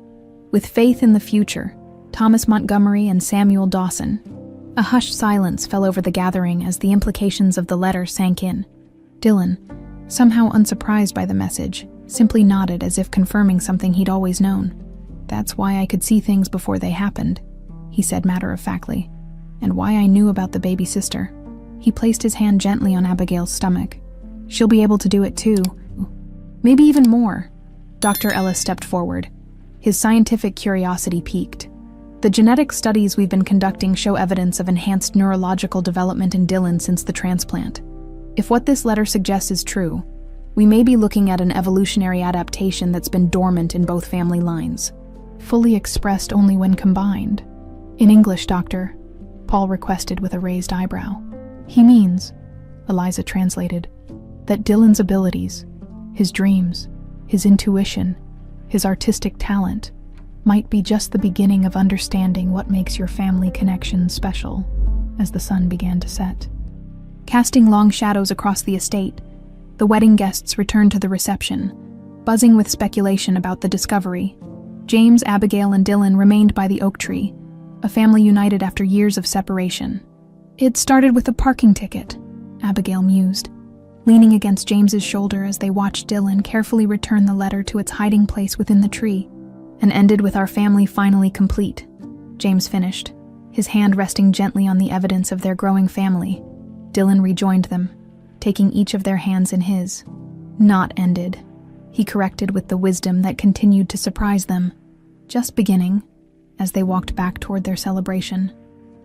With faith in the future, Thomas Montgomery and Samuel Dawson." A hushed silence fell over the gathering as the implications of the letter sank in. Dylan, somehow unsurprised by the message, simply nodded as if confirming something he'd always known. "That's why I could see things before they happened," he said matter-of-factly, "and why I knew about the baby sister." He placed his hand gently on Abigail's stomach. "She'll be able to do it too. Maybe even more." Dr. Ellis stepped forward, his scientific curiosity piqued. The genetic studies we've been conducting show evidence of enhanced neurological development in Dylan since the transplant. If what this letter suggests is true, we may be looking at an evolutionary adaptation that's been dormant in both family lines, fully expressed only when combined. In English, Doctor, Paul requested with a raised eyebrow. He means, Eliza translated, that Dylan's abilities, his dreams, his intuition, his artistic talent, might be just the beginning of understanding what makes your family connection special, as the sun began to set. Casting long shadows across the estate, the wedding guests returned to the reception, buzzing with speculation about the discovery. James, Abigail, and Dylan remained by the oak tree, a family united after years of separation. It started with a parking ticket, Abigail mused, leaning against James's shoulder as they watched Dylan carefully return the letter to its hiding place within the tree, and ended with our family finally complete, James finished, his hand resting gently on the evidence of their growing family. Dylan rejoined them, taking each of their hands in his. Not ended, he corrected with the wisdom that continued to surprise them. Just beginning, as they walked back toward their celebration.